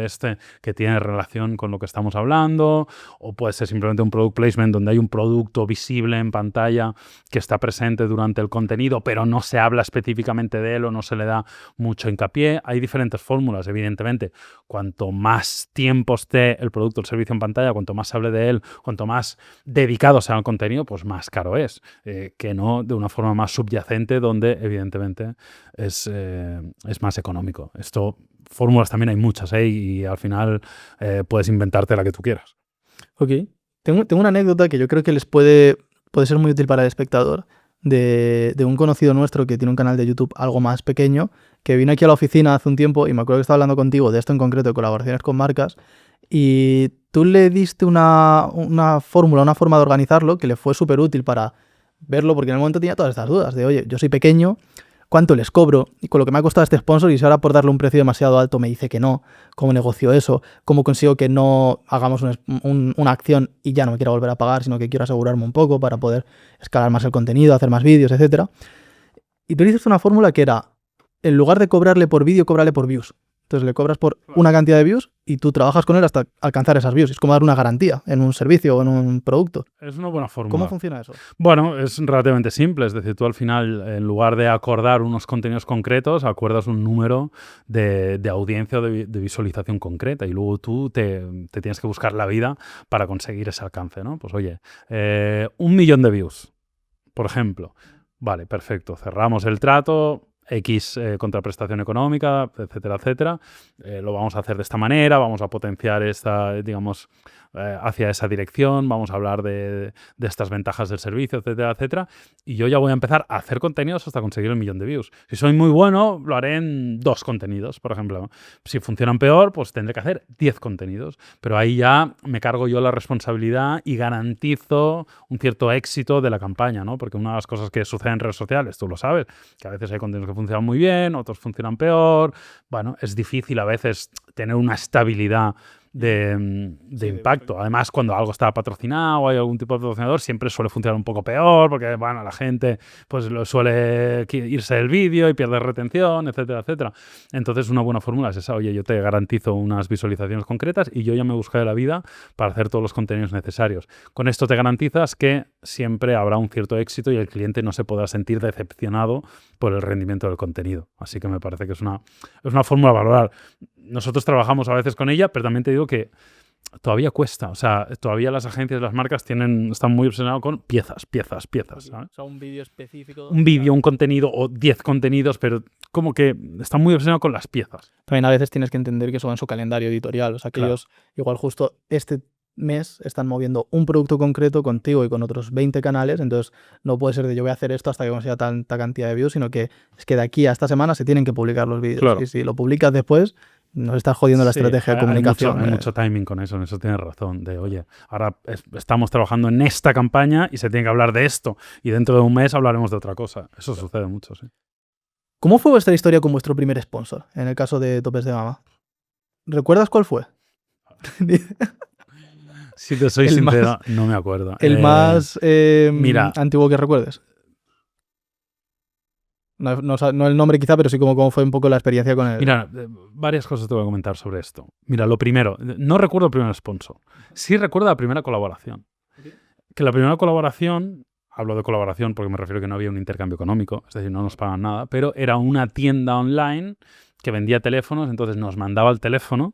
que tiene relación con lo que estamos hablando, o puede ser simplemente un product placement donde hay un producto visible en pantalla que está presente durante el contenido, pero no se habla específicamente de él o no se le da mucho hincapié. Hay diferentes fórmulas, evidentemente. Cuanto más tiempo esté el producto o el servicio en pantalla, cuanto más se hable de él, cuanto más dedicado sea el contenido, pues más caro es. Que no de una forma más subyacente donde, evidentemente, es más económico. Fórmulas también hay muchas, y al final puedes inventarte la que tú quieras. Ok. Tengo una anécdota que yo creo que les puede ser muy útil para el espectador. De un conocido nuestro que tiene un canal de YouTube algo más pequeño, que vino aquí a la oficina hace un tiempo y me acuerdo que estaba hablando contigo de esto en concreto, de colaboraciones con marcas, y tú le diste una fórmula, una forma de organizarlo que le fue súper útil para verlo, porque en el momento tenía todas estas dudas de, oye, yo soy pequeño, ¿cuánto les cobro? Y con lo que me ha costado este sponsor, y si ahora por darle un precio demasiado alto me dice que no, ¿cómo negocio eso? ¿Cómo consigo que no hagamos una acción y ya no me quiera volver a pagar, sino que quiero asegurarme un poco para poder escalar más el contenido, hacer más vídeos, etcétera? Y tú le hiciste una fórmula que era, en lugar de cobrarle por vídeo, cóbrale por views. Entonces le cobras por una cantidad de views y tú trabajas con él hasta alcanzar esas views. Es como dar una garantía en un servicio o en un producto. Es una buena fórmula. ¿Cómo funciona eso? Bueno, es relativamente simple. Es decir, tú al final, en lugar de acordar unos contenidos concretos, acuerdas un número de audiencia o de visualización concreta, y luego tú te tienes que buscar la vida para conseguir ese alcance, ¿no? Pues oye, 1 millón de views, por ejemplo. Vale, perfecto. Cerramos el trato. X contraprestación económica, etcétera, etcétera. Lo vamos a hacer de esta manera, vamos a potenciar hacia esa dirección, vamos a hablar de estas ventajas del servicio, etcétera, etcétera. Y yo ya voy a empezar a hacer contenidos hasta conseguir 1 millón de views. Si soy muy bueno, lo haré en 2 contenidos, por ejemplo. Si funcionan peor, pues tendré que hacer 10 contenidos. Pero ahí ya me cargo yo la responsabilidad y garantizo un cierto éxito de la campaña, ¿no? Porque una de las cosas que sucede en redes sociales, tú lo sabes, que a veces hay contenidos que funcionan muy bien, otros funcionan peor. Bueno, es difícil a veces tener una estabilidad de impacto. Además, cuando algo está patrocinado o hay algún tipo de patrocinador, siempre suele funcionar un poco peor porque, bueno, la gente pues suele irse del vídeo y pierde retención, etcétera, etcétera. Entonces, una buena fórmula es esa. Oye, yo te garantizo unas visualizaciones concretas y yo ya me buscaré la vida para hacer todos los contenidos necesarios. Con esto te garantizas que siempre habrá un cierto éxito y el cliente no se podrá sentir decepcionado por el rendimiento del contenido. Así que me parece que es una fórmula a valorar. Nosotros trabajamos a veces con ella, pero también te digo que todavía cuesta. O sea, todavía las agencias y las marcas están muy obsesionados con piezas, ¿sabes? O sea, un vídeo específico. Un vídeo, un contenido o 10 contenidos, pero como que están muy obsesionados con las piezas. También a veces tienes que entender que eso va en su calendario editorial. O sea, que Claro. ellos, igual justo este mes, están moviendo un producto concreto contigo y con otros 20 canales. Entonces, no puede ser de yo voy a hacer esto hasta que consiga tanta cantidad de views, sino que es que de aquí a esta semana se tienen que publicar los vídeos. Claro. Y si lo publicas después, nos estás jodiendo la Sí, estrategia de comunicación. Hay mucho timing con eso, en eso tienes razón. De, oye, ahora estamos trabajando en esta campaña y se tiene que hablar de esto. Y dentro de un mes hablaremos de otra cosa. Eso sucede mucho, sí. ¿Cómo fue vuestra historia con vuestro primer sponsor, en el caso de Topes de Gama? ¿Recuerdas cuál fue? Si te soy El sincero, no me acuerdo. El más mira. antiguo que recuerdes. No el nombre quizá, pero sí cómo fue un poco la experiencia con él. Mira, varias cosas te voy a comentar sobre esto. Mira, lo primero, no recuerdo el primer sponsor. Sí recuerdo la primera colaboración. Que la primera colaboración, hablo de colaboración porque me refiero a que no había un intercambio económico, es decir, no nos pagan nada, pero era una tienda online que vendía teléfonos, entonces nos mandaba el teléfono.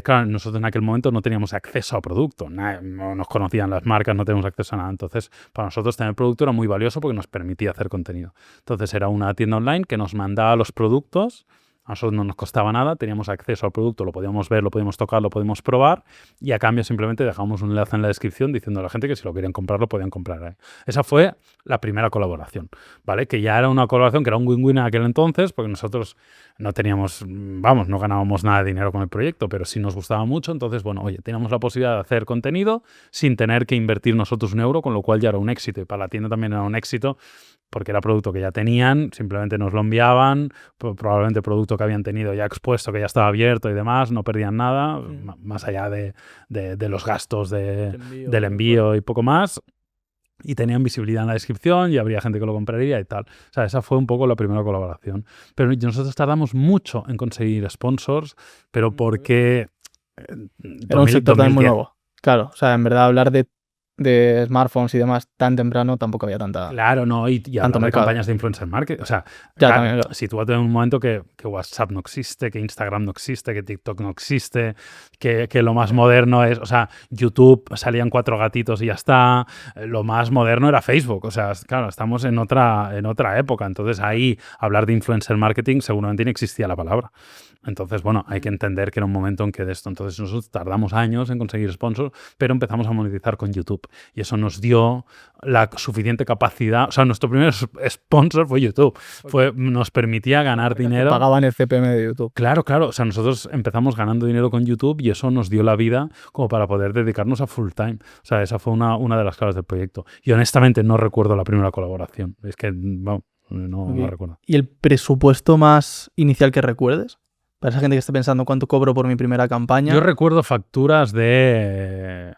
Claro, nosotros en aquel momento no teníamos acceso a producto, no nos conocían las marcas, no teníamos acceso a nada. Entonces, para nosotros tener producto era muy valioso porque nos permitía hacer contenido. Entonces, era una tienda online que nos mandaba los productos, a nosotros no nos costaba nada, teníamos acceso al producto, lo podíamos ver, lo podíamos tocar, lo podíamos probar y a cambio simplemente dejábamos un enlace en la descripción diciendo a la gente que si lo querían comprar, lo podían comprar ahí. Esa fue la primera colaboración, ¿vale? Que ya era una colaboración que era un win-win en aquel entonces porque nosotros no teníamos, no ganábamos nada de dinero con el proyecto, pero sí nos gustaba mucho. Entonces, bueno, oye, teníamos la posibilidad de hacer contenido sin tener que invertir nosotros un euro, con lo cual ya era un éxito y para la tienda también era un éxito porque era producto que ya tenían, simplemente nos lo enviaban, probablemente producto que habían tenido ya expuesto, que ya estaba abierto y demás, no perdían nada, más allá de los gastos del envío y poco más. Y tenían visibilidad en la descripción y habría gente que lo compraría y tal. O sea, esa fue un poco la primera colaboración. Pero nosotros tardamos mucho en conseguir sponsors, pero porque... Era un sector también muy nuevo. Claro, o sea, en verdad hablar de smartphones y demás tan temprano tampoco había tanta... Claro, no, y hablar de campañas de influencer marketing. O sea, ya, también, claro. Sitúate en un momento que WhatsApp no existe, que Instagram no existe, que TikTok no existe, que lo más moderno es... O sea, YouTube salían 4 gatitos y ya está. Lo más moderno era Facebook. O sea, claro, estamos en otra época. Entonces ahí hablar de influencer marketing seguramente no existía la palabra. Entonces, bueno, hay que entender que era un momento en que de esto. Entonces nosotros tardamos años en conseguir sponsors, pero empezamos a monetizar con YouTube. Y eso nos dio la suficiente capacidad. O sea, nuestro primer sponsor fue YouTube. Nos permitía ganar dinero. Pagaban el CPM de YouTube. Claro, claro. O sea, nosotros empezamos ganando dinero con YouTube y eso nos dio la vida como para poder dedicarnos a full time. O sea, esa fue una de las claves del proyecto. Y honestamente no recuerdo la primera colaboración. Es que no recuerdo. ¿Y el presupuesto más inicial que recuerdes? Para esa gente que esté pensando cuánto cobro por mi primera campaña. Yo recuerdo facturas de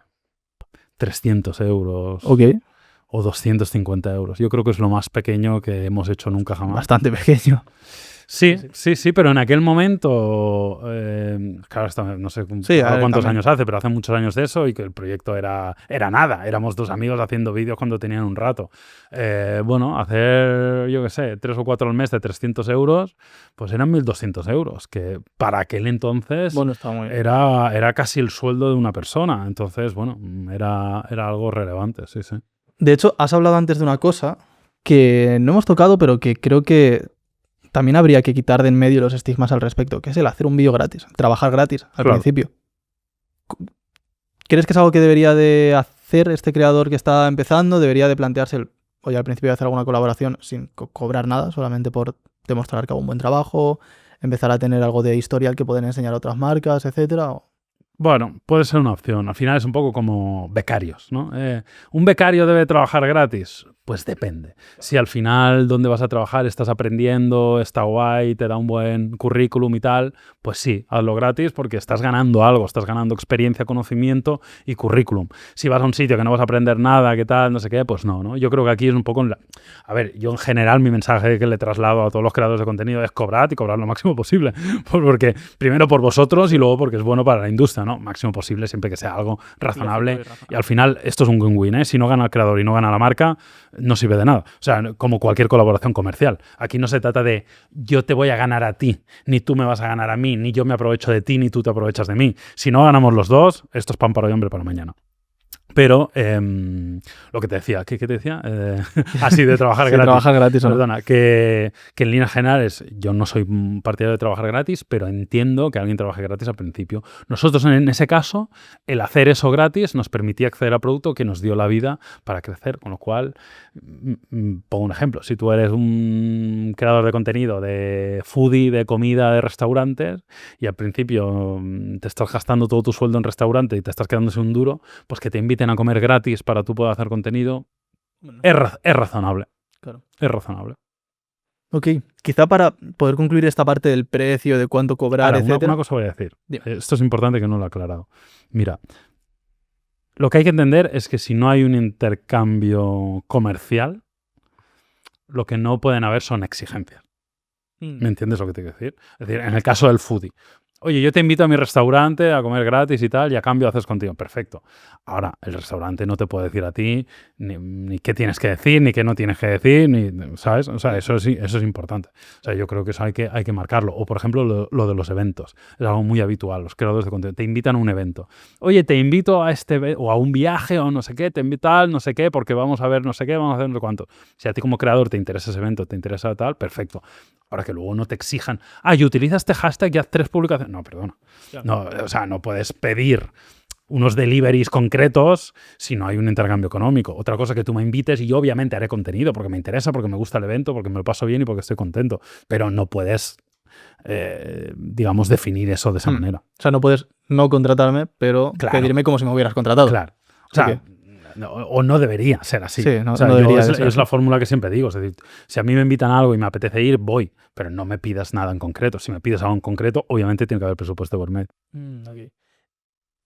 300 euros. Ok. O 250 euros. Yo creo que es lo más pequeño que hemos hecho nunca jamás. Bastante pequeño. Sí, pero en aquel momento, claro, no sé cuántos años hace, pero hace muchos años de eso y que el proyecto era nada. Éramos 2 amigos haciendo vídeos cuando tenían un rato. Hacer, yo qué sé, 3 o 4 al mes de 300 euros, pues eran 1.200 euros, que para aquel entonces está muy bien. Era casi el sueldo de una persona. Entonces, era algo relevante, sí. De hecho, has hablado antes de una cosa que no hemos tocado, pero que creo que también habría que quitar de en medio los estigmas al respecto, que es el hacer un vídeo gratis, trabajar gratis al principio. ¿Crees que es algo que debería de hacer este creador que está empezando? ¿Debería de plantearse, oye, al principio de hacer alguna colaboración sin cobrar nada, solamente por demostrar que hago un buen trabajo, empezar a tener algo de historial que pueden enseñar a otras marcas, etcétera? Bueno, puede ser una opción. Al final es un poco como becarios, ¿no? ¿Un becario debe trabajar gratis? Pues depende. Si al final donde vas a trabajar estás aprendiendo, está guay, te da un buen currículum y tal, pues sí, hazlo gratis porque estás ganando algo, estás ganando experiencia, conocimiento y currículum. Si vas a un sitio que no vas a aprender nada, qué tal, no sé qué, pues no. Yo creo que aquí es un poco... A ver, yo en general mi mensaje que le traslado a todos los creadores de contenido es cobrad y cobrad lo máximo posible. Porque primero por vosotros y luego porque es bueno para la industria, ¿no? Máximo posible siempre que sea algo razonable. Y al final esto es un win-win, ¿eh? Si no gana el creador y no gana la marca, no sirve de nada. O sea, como cualquier colaboración comercial. Aquí no se trata de yo te voy a ganar a ti, ni tú me vas a ganar a mí, ni yo me aprovecho de ti, ni tú te aprovechas de mí. Si no ganamos los dos, esto es pan para hoy, hambre para mañana. Pero lo que te decía, ¿qué te decía? Así de trabajar Sí, gratis. trabajar gratis, ¿no? Perdona, que en líneas generales yo no soy partidario de trabajar gratis, pero entiendo que alguien trabaje gratis al principio. Nosotros en ese caso, el hacer eso gratis nos permitía acceder al producto que nos dio la vida para crecer, con lo cual, pongo un ejemplo, si tú eres un creador de contenido de foodie, de comida, de restaurantes, y al principio te estás gastando todo tu sueldo en restaurante y te estás quedando sin un duro, pues que te inviten a comer gratis para tú poder hacer contenido, Bueno, es razonable. claro. Es razonable. Ok, quizá para poder concluir esta parte del precio, de cuánto cobrar, Ahora, etcétera. una cosa voy a decir. Dime. Esto es importante que no lo he aclarado. Mira, lo que hay que entender es que si no hay un intercambio comercial, lo que no pueden haber son exigencias. ¿Me entiendes lo que te quiero decir? Es decir, en el caso del foodie. Oye, yo te invito a mi restaurante a comer gratis y tal, y a cambio haces contigo. Perfecto. Ahora, el restaurante no te puede decir a ti ni qué tienes que decir, ni qué no tienes que decir, ni, ¿sabes? O sea, eso es importante. O sea, yo creo que eso hay que marcarlo. O, por ejemplo, lo de los eventos. Es algo muy habitual. Los creadores de contenido te invitan a un evento. Oye, te invito a o a un viaje o no sé qué, te invito a no sé qué, porque vamos a ver no sé qué, vamos a hacer no sé cuánto. Si a ti como creador te interesa ese evento, te interesa tal, perfecto. Ahora que luego no te exijan, y utiliza este hashtag y haz 3 publicaciones. No, perdona. Claro. No, o sea, no puedes pedir unos deliveries concretos si no hay un intercambio económico. Otra cosa que tú me invites y yo obviamente haré contenido porque me interesa, porque me gusta el evento, porque me lo paso bien y porque estoy contento. Pero no puedes, digamos, definir eso de esa manera. O sea, no puedes no contratarme, pero Claro. pedirme como si me hubieras contratado. Claro. O sea, Ok. no debería ser así. Sí, no O sea, debería de ser es así. la fórmula que siempre digo. Es decir, si a mí me invitan a algo y me apetece ir, voy. Pero no me pidas nada en concreto. Si me pides algo en concreto, obviamente tiene que haber presupuesto por medio. Ok.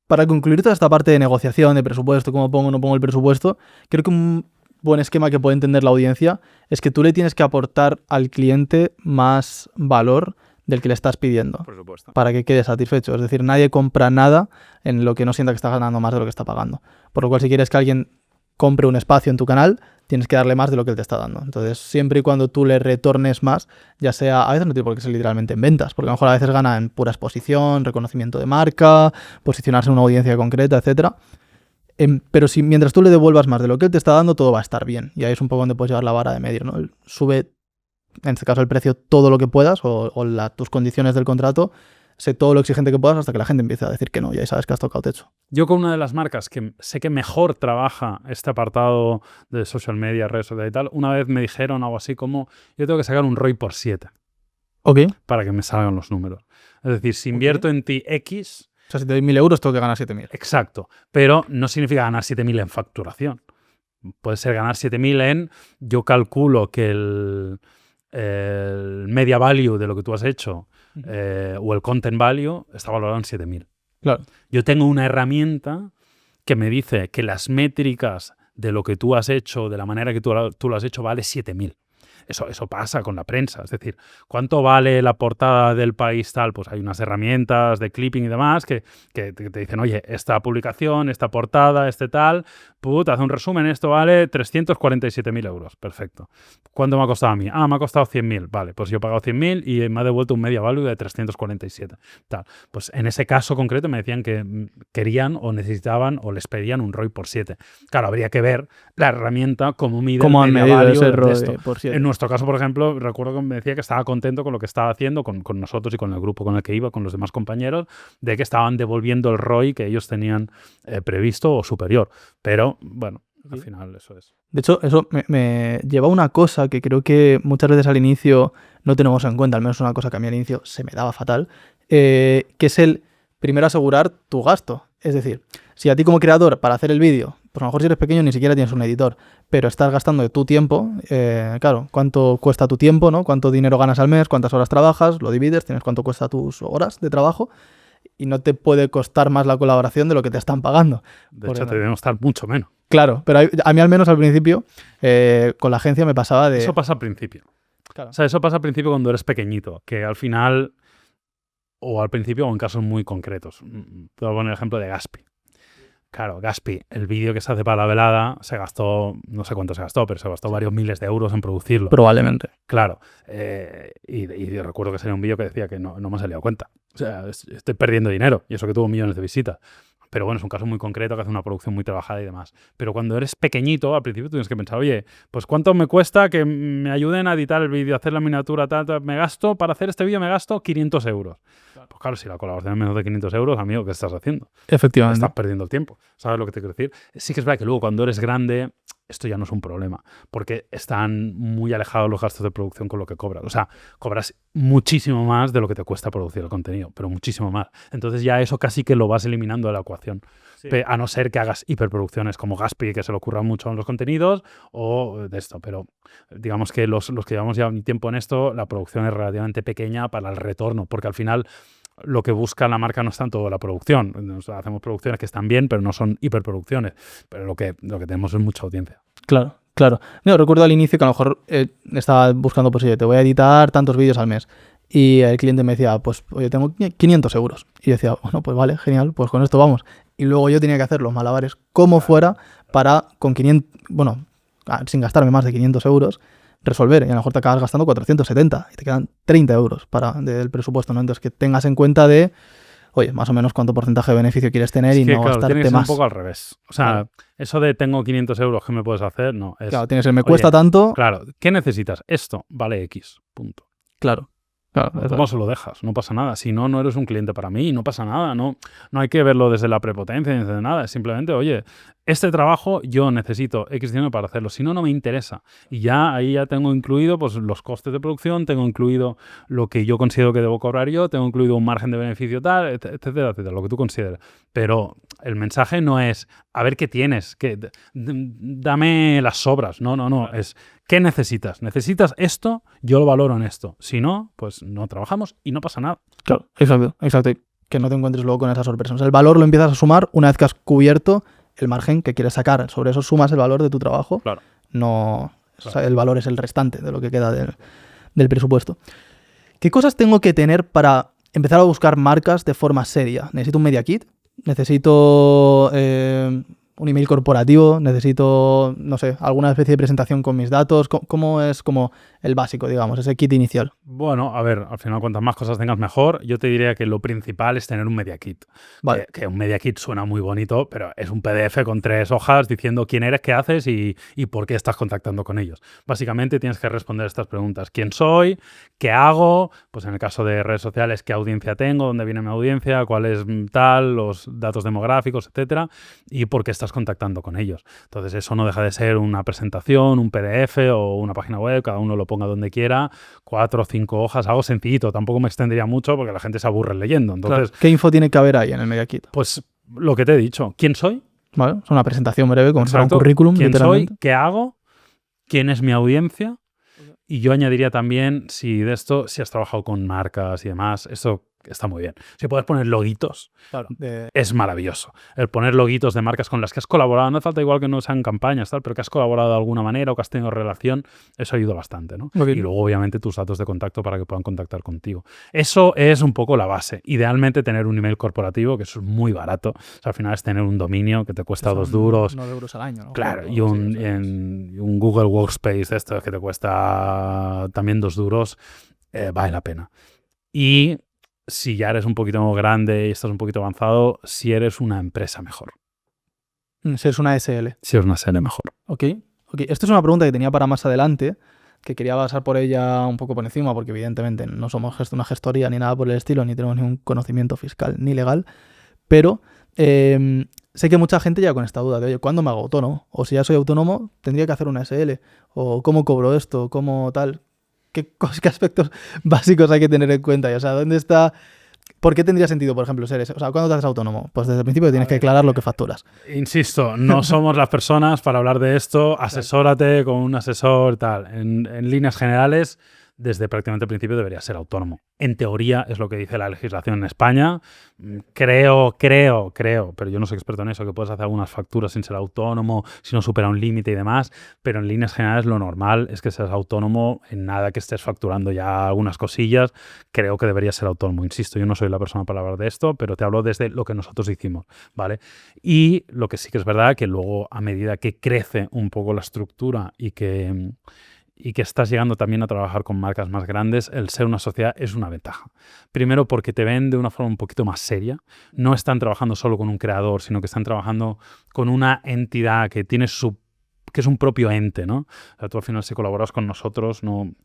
Para concluir toda esta parte de negociación, de presupuesto, cómo pongo o no pongo el presupuesto, creo que un buen esquema que puede entender la audiencia es que tú le tienes que aportar al cliente más valor del que le estás pidiendo Por supuesto. para que quede satisfecho. Es decir, nadie compra nada en lo que no sienta que está ganando más de lo que está pagando. Por lo cual, si quieres que alguien compre un espacio en tu canal, tienes que darle más de lo que él te está dando. Entonces, siempre y cuando tú le retornes más, ya sea, a veces no tiene por qué ser literalmente en ventas, porque a lo mejor a veces gana en pura exposición, reconocimiento de marca, posicionarse en una audiencia concreta, etcétera. Pero si mientras tú le devuelvas más de lo que él te está dando, todo va a estar bien. Y ahí es un poco donde puedes llevar la vara de medir, ¿no? Sube, en este caso, el precio todo lo que puedas o tus condiciones del contrato, sé todo lo exigente que puedas hasta que la gente empiece a decir que no, y ahí sabes que has tocado techo. Yo con una de las marcas que sé que mejor trabaja este apartado de social media, redes sociales y tal, una vez me dijeron algo así como yo tengo que sacar un ROI por 7 Ok. para que me salgan los números. Es decir, si invierto en ti X, O sea, si te doy 1.000 euros, tengo que ganar 7.000. exacto, pero no significa ganar 7.000 en facturación. Puede ser ganar 7.000 en, yo calculo que el media value de lo que tú has hecho o el content value está valorado en 7.000. Claro. Yo tengo una herramienta que me dice que las métricas de lo que tú has hecho, de la manera que tú lo has hecho, vale 7.000. Eso pasa con la prensa. Es decir, ¿cuánto vale la portada del País tal? Pues hay unas herramientas de clipping y demás que te dicen, oye, esta publicación, esta portada, este tal, hace un resumen, esto vale 347.000 euros. Perfecto. ¿Cuánto me ha costado a mí? Me ha costado 100.000. Vale, pues yo he pagado 100.000 y me ha devuelto un media value de 347. Tal. Pues en ese caso concreto me decían que querían o necesitaban o les pedían un ROI por 7. Claro, habría que ver la herramienta cómo mide ¿Cómo el han media medido value ese de ROI esto. por 7? En nuestro caso, por ejemplo, recuerdo que me decía que estaba contento con lo que estaba haciendo con nosotros y con el grupo con el que iba, con los demás compañeros, de que estaban devolviendo el ROI que ellos tenían previsto o superior. Pero, bueno, al final eso es. De hecho, eso me lleva a una cosa que creo que muchas veces al inicio no tenemos en cuenta, al menos una cosa que a mí al inicio se me daba fatal, que es el primero asegurar tu gasto. Es decir, si a ti como creador para hacer el vídeo pues a lo mejor si eres pequeño ni siquiera tienes un editor, pero estás gastando de tu tiempo, claro, cuánto cuesta tu tiempo, ¿no? Cuánto dinero ganas al mes, cuántas horas trabajas, lo divides, tienes cuánto cuesta tus horas de trabajo y no te puede costar más la colaboración de lo que te están pagando. De hecho, te debemos estar mucho menos. Claro, pero a mí al menos al principio, con la agencia me pasaba de... Eso pasa al principio. Claro. O sea, eso pasa al principio cuando eres pequeñito, que al final, o al principio o en casos muy concretos. Te voy a poner el ejemplo de Gaspi. Claro, Gaspi, el vídeo que se hace para la velada, se gastó, no sé cuánto se gastó, pero se gastó varios miles de euros en producirlo. Probablemente. Claro, y recuerdo que sería un vídeo que decía que no me salía a cuenta. O sea, estoy perdiendo dinero, y eso que tuvo millones de visitas. Pero bueno, es un caso muy concreto que hace una producción muy trabajada y demás. Pero cuando eres pequeñito, al principio tienes que pensar, oye, pues ¿cuánto me cuesta que me ayuden a editar el vídeo, hacer la miniatura, tal? Me gasto, para hacer este vídeo me gasto 500 euros. Pues claro, si la colaboración es menos de 500 euros, amigo, ¿qué estás haciendo? Efectivamente. Estás perdiendo el tiempo. ¿Sabes lo que te quiero decir? Sí que es verdad que luego cuando eres grande, esto ya no es un problema, porque están muy alejados los gastos de producción con lo que cobras. O sea, cobras muchísimo más de lo que te cuesta producir el contenido, pero muchísimo más. Entonces ya eso casi que lo vas eliminando de la ecuación. Sí. A no ser que hagas hiperproducciones como Gaspi, que se le ocurra mucho en los contenidos, o de esto. Pero digamos que los que llevamos ya un tiempo en esto, la producción es relativamente pequeña para el retorno, porque al final lo que busca la marca no es tanto la producción. O sea, hacemos producciones que están bien, pero no son hiperproducciones. Pero lo que tenemos es mucha audiencia. Claro, claro. No, recuerdo al inicio que a lo mejor estaba buscando, pues oye, te voy a editar tantos vídeos al mes. Y el cliente me decía, pues oye, tengo 500 euros. Y yo decía, bueno, pues vale, genial, pues con esto vamos. Y luego yo tenía que hacer los malabares como fuera para con 500, bueno, sin gastarme más de 500 euros, resolver, y a lo mejor te acabas gastando 470 y te quedan 30 euros del presupuesto, ¿no? Entonces que tengas en cuenta de, oye, más o menos cuánto porcentaje de beneficio quieres tener es y que, no claro, gastarte tiene que ser más. un poco al revés. O sea, claro. Eso de tengo 500 euros, ¿qué me puedes hacer? No, es... Claro, tienes el me cuesta tanto. Claro, ¿qué necesitas? Esto vale X, punto. Claro. Claro, ¿cómo se lo dejas? No pasa nada. Si no, no eres un cliente para mí, no pasa nada. No hay que verlo desde la prepotencia ni desde nada. Es simplemente, oye, este trabajo yo necesito X dinero para hacerlo. Si no, no me interesa. Y ya ahí ya tengo incluido pues, los costes de producción, tengo incluido lo que yo considero que debo cobrar yo, tengo incluido un margen de beneficio tal, etcétera, etcétera, lo que tú consideres. Pero el mensaje no es, a ver qué tienes, dame las sobras. No. Es, ¿qué necesitas? ¿Necesitas esto? Yo lo valoro en esto. Si no, pues no trabajamos y no pasa nada. Claro, exacto. Que no te encuentres luego con esa sorpresa. O sea, el valor lo empiezas a sumar una vez que has cubierto el margen que quieres sacar. Sobre eso sumas el valor de tu trabajo. Claro. No, claro. O sea, el valor es el restante de lo que queda del presupuesto. ¿Qué cosas tengo que tener para empezar a buscar marcas de forma seria? ¿Necesito un media kit? ¿Necesito un email corporativo? ¿Necesito, no sé, alguna especie de presentación con mis datos? ¿Cómo es como el básico, digamos, ese kit inicial? Bueno, a ver, al final cuantas más cosas tengas mejor. Yo te diría que lo principal es tener un media kit. Vale. Que un media kit suena muy bonito, pero es un PDF con 3 hojas diciendo quién eres, qué haces y por qué estás contactando con ellos. Básicamente tienes que responder estas preguntas. ¿Quién soy? ¿Qué hago? Pues en el caso de redes sociales, ¿qué audiencia tengo? ¿Dónde viene mi audiencia? ¿Cuál es tal? Los datos demográficos, etcétera. Y por qué estás contactando con ellos. Entonces eso no deja de ser una presentación, un PDF o una página web, cada uno lo ponga donde quiera, 4 o 5 hojas, algo sencillito, tampoco me extendería mucho porque la gente se aburre leyendo. Entonces, claro. ¿Qué info tiene que haber ahí en el media kit? Pues lo que te he dicho, ¿quién soy? Vale, es una presentación breve como si fuera un currículum. ¿Quién soy? ¿Qué hago? ¿Quién es mi audiencia? Y yo añadiría también, si has trabajado con marcas y demás, eso está muy bien. Si puedes poner loguitos, claro, es maravilloso. El poner loguitos de marcas con las que has colaborado, no hace falta igual que no sean campañas, tal, pero que has colaborado de alguna manera o que has tenido relación, eso ayuda bastante, ¿no? Okay. Y luego, obviamente, tus datos de contacto para que puedan contactar contigo. Eso es un poco la base. Idealmente, tener un email corporativo, que eso es muy barato. O sea, al final es tener un dominio que te cuesta 2 duros. 9 euros al año, ¿no? Claro, y un Google Workspace de estos que te cuesta también 2 duros, vale la pena. Y si ya eres un poquito grande y estás un poquito avanzado, si eres una empresa mejor. Si eres una SL. Si eres una SL mejor. Ok. Esto es una pregunta que tenía para más adelante, que quería pasar por ella un poco por encima, porque evidentemente no somos una gestoría ni nada por el estilo, ni tenemos ningún conocimiento fiscal ni legal, pero sé que mucha gente ya con esta duda de, oye, ¿cuándo me hago autónomo? O si ya soy autónomo, tendría que hacer una SL. O ¿cómo cobro esto? ¿Cómo tal? ¿Qué aspectos básicos hay que tener en cuenta? O sea, ¿dónde está? ¿Por qué tendría sentido, por ejemplo, ser ese? O sea, ¿cuándo te haces autónomo? Pues desde el principio tienes que declarar lo que facturas. Insisto, no somos las personas para hablar de esto. Asesórate con un asesor, tal. En líneas generales, desde prácticamente el principio debería ser autónomo. En teoría es lo que dice la legislación en España. Creo, pero yo no soy experto en eso, que puedes hacer algunas facturas sin ser autónomo, si no supera un límite y demás, pero en líneas generales lo normal es que seas autónomo en nada que estés facturando ya algunas cosillas. Creo que debería ser autónomo. Insisto, yo no soy la persona para hablar de esto, pero te hablo desde lo que nosotros hicimos, ¿vale? Y lo que sí que es verdad que luego, a medida que crece un poco la estructura y que estás llegando también a trabajar con marcas más grandes, el ser una sociedad es una ventaja. Primero porque te ven de una forma un poquito más seria. No están trabajando solo con un creador, sino que están trabajando con una entidad que tiene que es un propio ente, ¿no? O sea, tú al final si colaboras con nosotros, no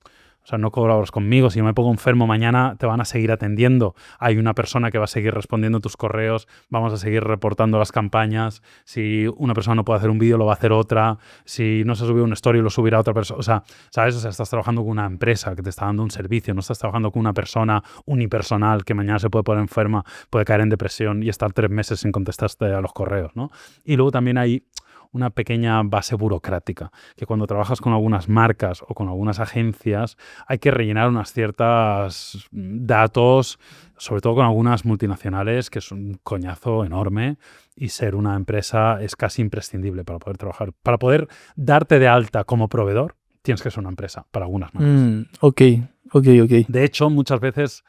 colaboras conmigo. Si yo me pongo enfermo mañana, te van a seguir atendiendo. Hay una persona que va a seguir respondiendo tus correos, vamos a seguir reportando las campañas. Si una persona no puede hacer un vídeo, lo va a hacer otra. Si no se ha subido un story, lo subirá otra persona. O sea, ¿sabes? O sea, estás trabajando con una empresa que te está dando un servicio, no estás trabajando con una persona unipersonal que mañana se puede poner enferma, puede caer en depresión y estar 3 meses sin contestarte a los correos, ¿no? Y luego también hay una pequeña base burocrática, que cuando trabajas con algunas marcas o con algunas agencias hay que rellenar unas ciertas datos, sobre todo con algunas multinacionales, que es un coñazo enorme, y ser una empresa es casi imprescindible para poder trabajar. Para poder darte de alta como proveedor, tienes que ser una empresa para algunas marcas. Ok. De hecho, muchas veces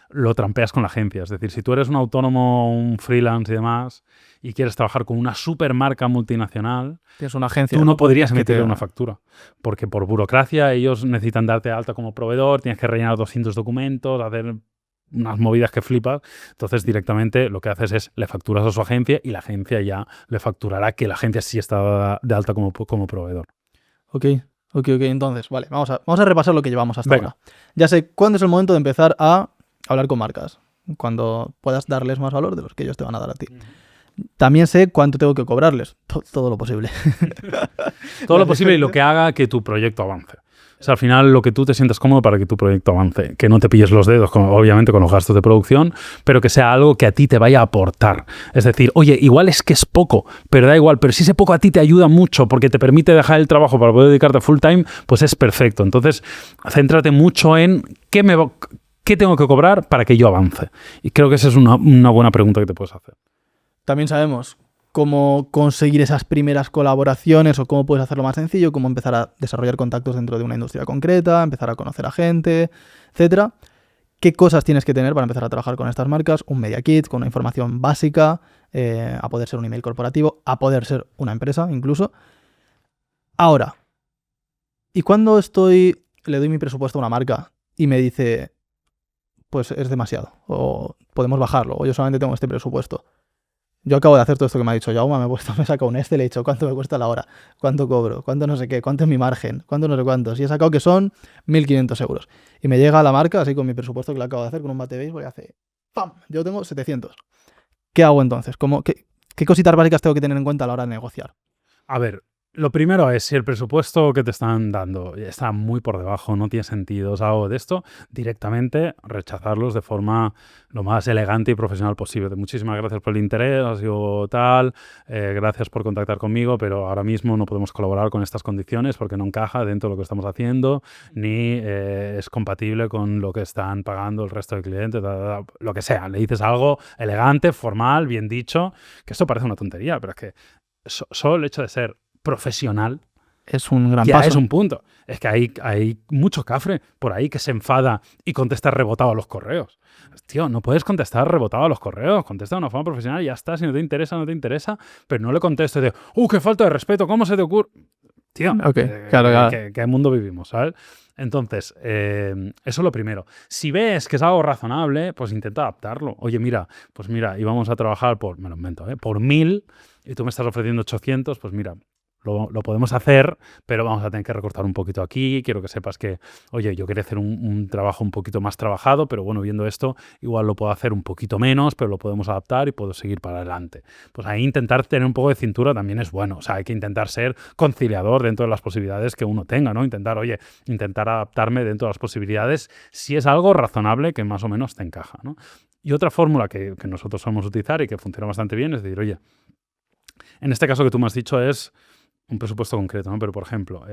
lo trampeas con la agencia. Es decir, si tú eres un autónomo, un freelance y demás, y quieres trabajar con una supermarca multinacional, tienes una agencia, tú no podrías emitirle una factura. Porque por burocracia ellos necesitan darte de alta como proveedor, tienes que rellenar 200 documentos, hacer unas movidas que flipas. Entonces, directamente lo que haces es le facturas a su agencia y la agencia ya le facturará que la agencia sí está de alta como proveedor. Ok. Entonces, vale, vamos a repasar lo que llevamos hasta Venga. ahora. Ya sé cuándo es el momento de empezar a hablar con marcas, cuando puedas darles más valor de los que ellos te van a dar a ti. También sé cuánto tengo que cobrarles, todo lo posible. Todo lo posible y lo que haga que tu proyecto avance. O sea, al final lo que tú te sientas cómodo para que tu proyecto avance. Que no te pilles los dedos, obviamente, con los gastos de producción, pero que sea algo que a ti te vaya a aportar. Es decir, oye, igual es que es poco, pero da igual. Pero si ese poco a ti te ayuda mucho porque te permite dejar el trabajo para poder dedicarte full time, pues es perfecto. Entonces, céntrate mucho en ¿qué tengo que cobrar para que yo avance? Y creo que esa es una buena pregunta que te puedes hacer. También sabemos cómo conseguir esas primeras colaboraciones o cómo puedes hacerlo más sencillo, cómo empezar a desarrollar contactos dentro de una industria concreta, empezar a conocer a gente, etcétera. ¿Qué cosas tienes que tener para empezar a trabajar con estas marcas? Un media kit con una información básica, a poder ser un email corporativo, a poder ser una empresa incluso. Ahora, ¿y cuando le doy mi presupuesto a una marca y me dice, pues es demasiado, o podemos bajarlo, o yo solamente tengo este presupuesto? Yo acabo de hacer todo esto que me ha dicho Jaume, me he sacado un Excel, le he dicho cuánto me cuesta la hora, cuánto cobro, cuánto no sé qué, cuánto es mi margen, cuánto no sé cuántos, y he sacado que son 1.500 euros. Y me llega a la marca, así con mi presupuesto que le acabo de hacer, con un bate de béisbol, y hace ¡pam! Yo tengo 700. ¿Qué hago entonces? ¿Qué cositas básicas tengo que tener en cuenta a la hora de negociar? A ver, lo primero es, si el presupuesto que te están dando está muy por debajo, no tiene sentido, o algo de esto, directamente rechazarlos de forma lo más elegante y profesional posible. Muchísimas gracias por el interés, ha sido tal, gracias por contactar conmigo, pero ahora mismo no podemos colaborar con estas condiciones porque no encaja dentro de lo que estamos haciendo, ni es compatible con lo que están pagando el resto de clientes, lo que sea. Le dices algo elegante, formal, bien dicho, que esto parece una tontería, pero es que solo el hecho de ser profesional es un gran ya paso. Es un punto. Es que hay mucho cafre por ahí que se enfada y contesta rebotado a los correos. Tío, no puedes contestar rebotado a los correos. Contesta de una forma profesional y ya está. Si no te interesa, no te interesa. Pero no le contestes de, qué falta de respeto, ¿cómo se te ocurre? Tío, claro. ¿qué mundo vivimos, sabes? Entonces, eso es lo primero. Si ves que es algo razonable, pues intenta adaptarlo. Oye, mira, íbamos a trabajar por, me lo invento, por 1.000 y tú me estás ofreciendo 800, pues mira, lo podemos hacer, pero vamos a tener que recortar un poquito aquí. Quiero que sepas que, oye, yo quería hacer un trabajo un poquito más trabajado, pero bueno, viendo esto, igual lo puedo hacer un poquito menos, pero lo podemos adaptar y puedo seguir para adelante. Pues ahí intentar tener un poco de cintura también es bueno. O sea, hay que intentar ser conciliador dentro de las posibilidades que uno tenga, ¿no? Intentar adaptarme dentro de las posibilidades si es algo razonable que más o menos te encaja, ¿no? Y otra fórmula que nosotros solemos utilizar y que funciona bastante bien es decir, oye, en este caso que tú me has dicho es un presupuesto concreto, ¿no? Pero, por ejemplo,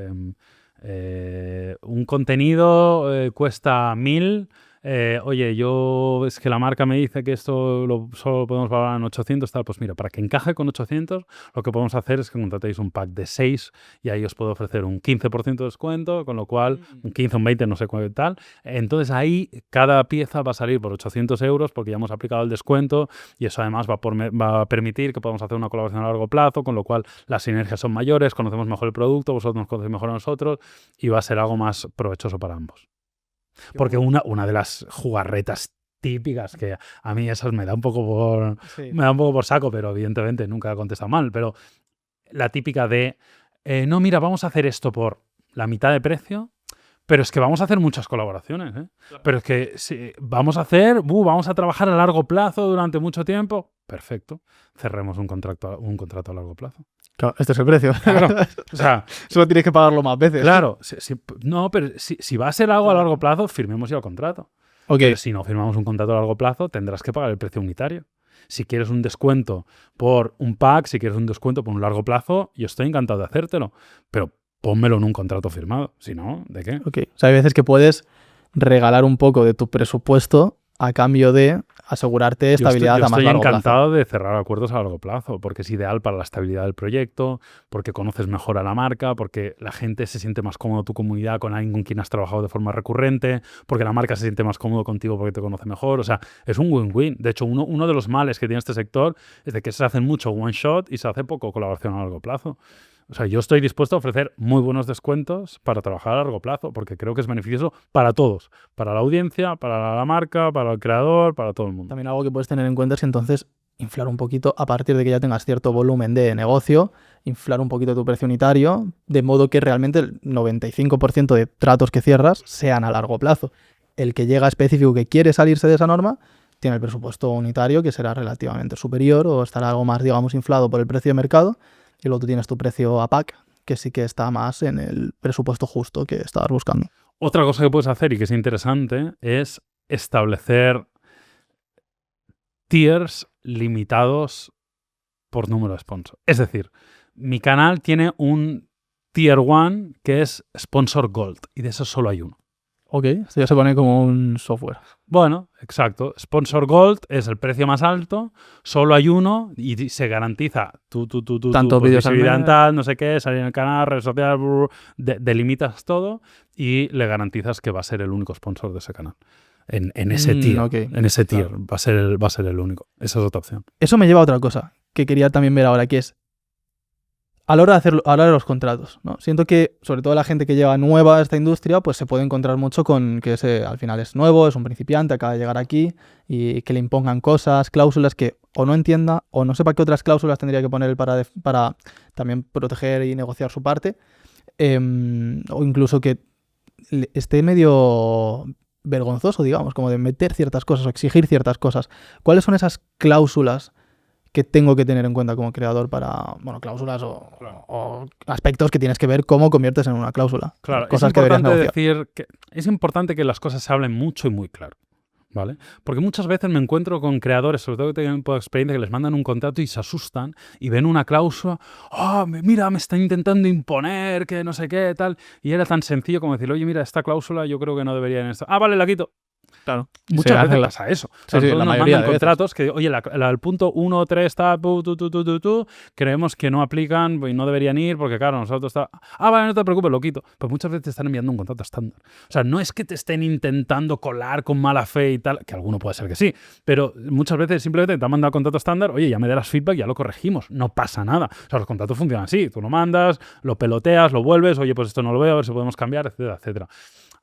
un contenido cuesta 1.000. Oye, es que la marca me dice que esto solo podemos valorar en 800, tal. Pues mira, para que encaje con 800, lo que podemos hacer es que contratéis un pack de 6 y ahí os puedo ofrecer un 15% de descuento, con lo cual, un 15, un 20, no sé cuál tal. Entonces ahí cada pieza va a salir por 800 euros porque ya hemos aplicado el descuento y eso además va a permitir que podamos hacer una colaboración a largo plazo, con lo cual las sinergias son mayores, conocemos mejor el producto, vosotros nos conocéis mejor a nosotros y va a ser algo más provechoso para ambos. Porque una de las jugarretas típicas, que a mí esas me da un poco por saco, pero evidentemente nunca he contestado mal, pero la típica de, no, mira, vamos a hacer esto por la mitad de precio, pero es que vamos a hacer muchas colaboraciones, ¿eh? Claro. Pero es que si vamos a trabajar a largo plazo durante mucho tiempo. Perfecto, cerremos un contrato a largo plazo. Claro, este es el precio. Claro, o sea, solo tienes que pagarlo más veces. Claro, pero si va a ser algo a largo plazo, firmemos ya el contrato. Okay. Pero si no firmamos un contrato a largo plazo, tendrás que pagar el precio unitario. Si quieres un descuento por un pack, si quieres un descuento por un largo plazo, yo estoy encantado de hacértelo, pero pónmelo en un contrato firmado. Si no, ¿de qué? Okay. O sea, hay veces que puedes regalar un poco de tu presupuesto a cambio de asegurarte estabilidad a más largo plazo. Yo estoy encantado de cerrar acuerdos a largo plazo, porque es ideal para la estabilidad del proyecto, porque conoces mejor a la marca, porque la gente se siente más cómodo tu comunidad con alguien con quien has trabajado de forma recurrente, porque la marca se siente más cómodo contigo porque te conoce mejor. O sea, es un win-win. De hecho, uno de los males que tiene este sector es de que se hacen mucho one-shot y se hace poco colaboración a largo plazo. O sea, yo estoy dispuesto a ofrecer muy buenos descuentos para trabajar a largo plazo, porque creo que es beneficioso para todos, para la audiencia, para la marca, para el creador, para todo el mundo. También algo que puedes tener en cuenta es entonces inflar un poquito a partir de que ya tengas cierto volumen de negocio, inflar un poquito tu precio unitario, de modo que realmente el 95% de tratos que cierras sean a largo plazo. El que llega específico que quiere salirse de esa norma tiene el presupuesto unitario que será relativamente superior o estará algo más, digamos, inflado por el precio de mercado. Y luego tú tienes tu precio a pack, que sí que está más en el presupuesto justo que estabas buscando. Otra cosa que puedes hacer y que es interesante es establecer tiers limitados por número de sponsors. Es decir, mi canal tiene un tier 1 que es Sponsor Gold y de eso solo hay uno. Ok, esto ya se pone como un software. Bueno, exacto. Sponsor Gold es el precio más alto, solo hay uno y se garantiza tanto vídeos visibilidad tal, no sé qué, salir en el canal, redes sociales, delimitas todo y le garantizas que va a ser el único sponsor de ese canal. En ese tier, okay. En ese tier claro. va a ser el único. Esa es otra opción. Eso me lleva a otra cosa que quería también ver ahora, que es a la hora de los contratos, ¿no? Siento que, sobre todo la gente que llega nueva a esta industria, pues se puede encontrar mucho con que al final es nuevo, es un principiante, acaba de llegar aquí y que le impongan cosas, cláusulas que o no entienda o no sepa qué otras cláusulas tendría que poner para también proteger y negociar su parte, o incluso que esté medio vergonzoso, digamos, como de meter ciertas cosas o exigir ciertas cosas. ¿Cuáles son esas cláusulas que tengo que tener en cuenta como creador para, bueno, cláusulas o aspectos que tienes que ver cómo conviertes en una cláusula? Claro, cosas que deberías negociar. Es importante que las cosas se hablen mucho y muy claro, ¿vale? Porque muchas veces me encuentro con creadores, sobre todo que tienen un poco de experiencia, que les mandan un contrato y se asustan y ven una cláusula, mira, me está intentando imponer, que no sé qué, tal, y era tan sencillo como decir, oye, mira, esta cláusula yo creo que no debería en esto. Vale, la quito. Claro. Muchas veces pasa eso. O sea, sí, nosotros la nos mayoría mandan de contratos que, oye, el punto 1, 3 está, creemos que no aplican y no deberían ir porque, claro, nosotros está... vale, no te preocupes, lo quito. Pues muchas veces te están enviando un contrato estándar. O sea, no es que te estén intentando colar con mala fe y tal, que alguno puede ser que sí, pero muchas veces simplemente te han mandado contrato estándar, oye, ya me darás feedback, ya lo corregimos, no pasa nada. O sea, los contratos funcionan así, tú lo mandas, lo peloteas, lo vuelves, oye, pues esto no lo veo, a ver si podemos cambiar, etcétera, etcétera.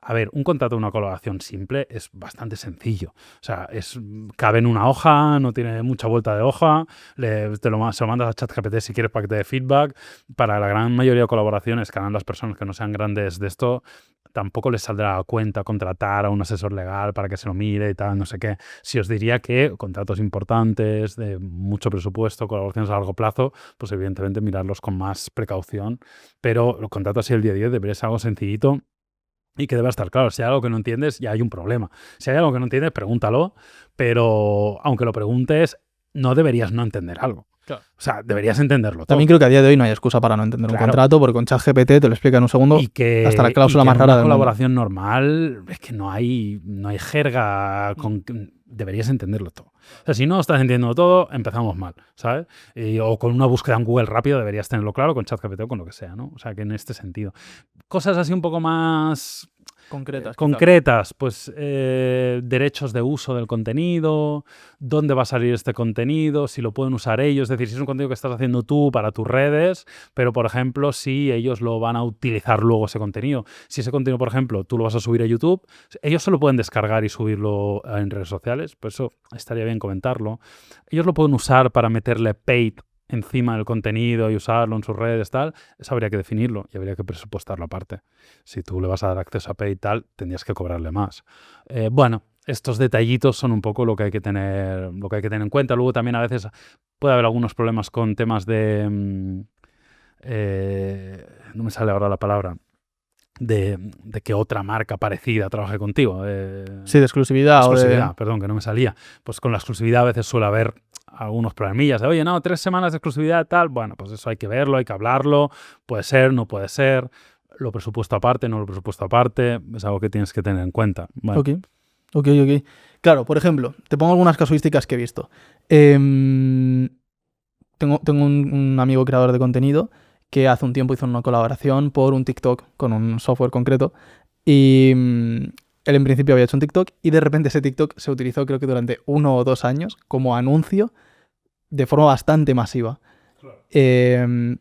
A ver, un contrato de una colaboración simple es bastante sencillo. O sea, cabe en una hoja, no tiene mucha vuelta de hoja, se lo mandas a ChatGPT si quieres para que te dé feedback. Para la gran mayoría de colaboraciones que hagan las personas que no sean grandes de esto, tampoco les saldrá a cuenta contratar a un asesor legal para que se lo mire y tal, no sé qué. Si os diría que contratos importantes, de mucho presupuesto, colaboraciones a largo plazo, pues evidentemente mirarlos con más precaución. Pero los contratos así el día a día debería ser algo sencillito y que deba estar claro. Si hay algo que no entiendes, ya hay un problema. Si hay algo que no entiendes, pregúntalo, pero aunque lo preguntes, no deberías no entender algo. Claro. O sea, deberías entenderlo todo. También creo que a día de hoy no hay excusa para no entender un contrato, porque con ChatGPT te lo explica en un segundo, hasta la cláusula más rara de del una mundo. colaboración normal es que no hay jerga. Deberías entenderlo todo. O sea, si no estás entendiendo todo, empezamos mal, ¿sabes? O con una búsqueda en Google rápida deberías tenerlo claro, con ChatGPT o con lo que sea, ¿no? O sea, que en este sentido. Cosas así un poco más concretas, pues derechos de uso del contenido, dónde va a salir este contenido, si lo pueden usar ellos, es decir, si es un contenido que estás haciendo tú para tus redes, pero por ejemplo, si ellos lo van a utilizar luego ese contenido. Si ese contenido, por ejemplo, tú lo vas a subir a YouTube, ellos se lo pueden descargar y subirlo en redes sociales, por eso estaría bien comentarlo. Ellos lo pueden usar para meterle paid encima del contenido y usarlo en sus redes, tal, eso habría que definirlo y habría que presupuestarlo aparte. Si tú le vas a dar acceso a Pay y tal, tendrías que cobrarle más. Bueno, estos detallitos son un poco lo que hay que tener en cuenta. Luego también a veces puede haber algunos problemas con temas de... no me sale ahora la palabra. De que otra marca parecida trabaje contigo. Sí, de exclusividad. Perdón, que no me salía. Pues con la exclusividad a veces suele haber algunos problemillas de, oye, no, 3 semanas de exclusividad tal. Bueno, pues eso hay que verlo, hay que hablarlo. Puede ser, no puede ser. Lo presupuesto aparte, no lo presupuesto aparte. Es algo que tienes que tener en cuenta. Bueno. Ok. Claro, por ejemplo, te pongo algunas casuísticas que he visto. Tengo un amigo creador de contenido que hace un tiempo hizo una colaboración por un TikTok con un software concreto y él en principio había hecho un TikTok y de repente ese TikTok se utilizó creo que durante 1 o 2 años como anuncio de forma bastante masiva. Claro.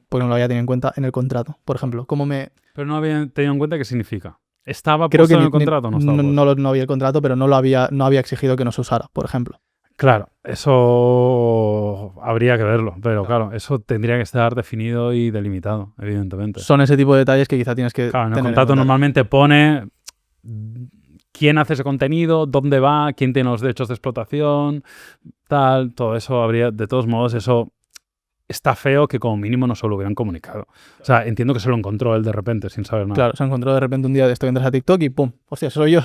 Porque no lo había tenido en cuenta en el contrato, por ejemplo. Pero no había tenido en cuenta qué significa. ¿Estaba puesto en el contrato o no estaba puesto? No había el contrato, pero no había exigido que no se usara, por ejemplo. Claro, eso habría que verlo, pero claro, eso tendría que estar definido y delimitado, evidentemente. Son ese tipo de detalles que quizá tienes que Claro, en el contrato normalmente pone quién hace ese contenido, dónde va, quién tiene los derechos de explotación, tal, todo eso habría, de todos modos, eso está feo que como mínimo no se lo hubieran comunicado. O sea, entiendo que se lo encontró él de repente sin saber nada. Claro, se encontró de repente un día de esto, entras a TikTok y ¡pum! Hostia, soy yo.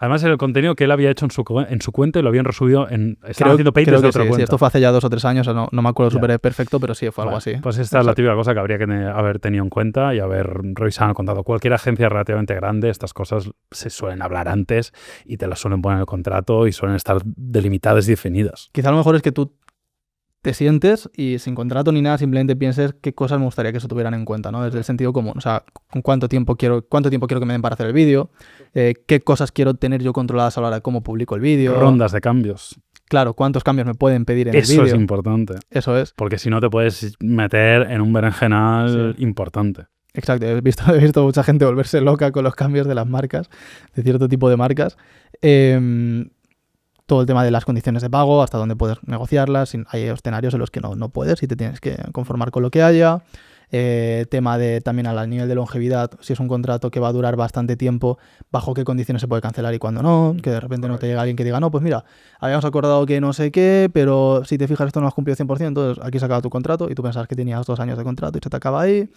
Además era el contenido que él había hecho en su cuenta y lo habían resubido en... Estaban haciendo Pay desde otra cuenta. Sí, esto fue hace ya 2 o 3 años, no me acuerdo súper perfecto, pero sí, fue algo así. Pues esta es la típica cosa que habría que haber tenido en cuenta y haber revisado el contrato. Cualquier agencia relativamente grande, estas cosas se suelen hablar antes y te las suelen poner en el contrato y suelen estar delimitadas y definidas. Quizá lo mejor es que tú te sientes y sin contrato ni nada, simplemente pienses qué cosas me gustaría que se tuvieran en cuenta, ¿no? Desde el sentido común. O sea, cuánto tiempo quiero que me den para hacer el vídeo, qué cosas quiero tener yo controladas a la hora de cómo publico el vídeo. Rondas de cambios. Claro, cuántos cambios me pueden pedir en el vídeo. Eso es importante. Eso es. Porque si no te puedes meter en un berenjenal importante. Exacto. He visto mucha gente volverse loca con los cambios de las marcas, de cierto tipo de marcas. Todo el tema de las condiciones de pago, hasta dónde puedes negociarlas. Hay escenarios en los que no puedes y te tienes que conformar con lo que haya. Tema de también al nivel de longevidad, si es un contrato que va a durar bastante tiempo, bajo qué condiciones se puede cancelar y cuándo no, que de repente no te llega alguien que diga, no, pues mira, habíamos acordado que no sé qué, pero si te fijas esto no has cumplido 100%, entonces aquí se acaba tu contrato y tú pensabas que tenías 2 años de contrato y se te acaba ahí.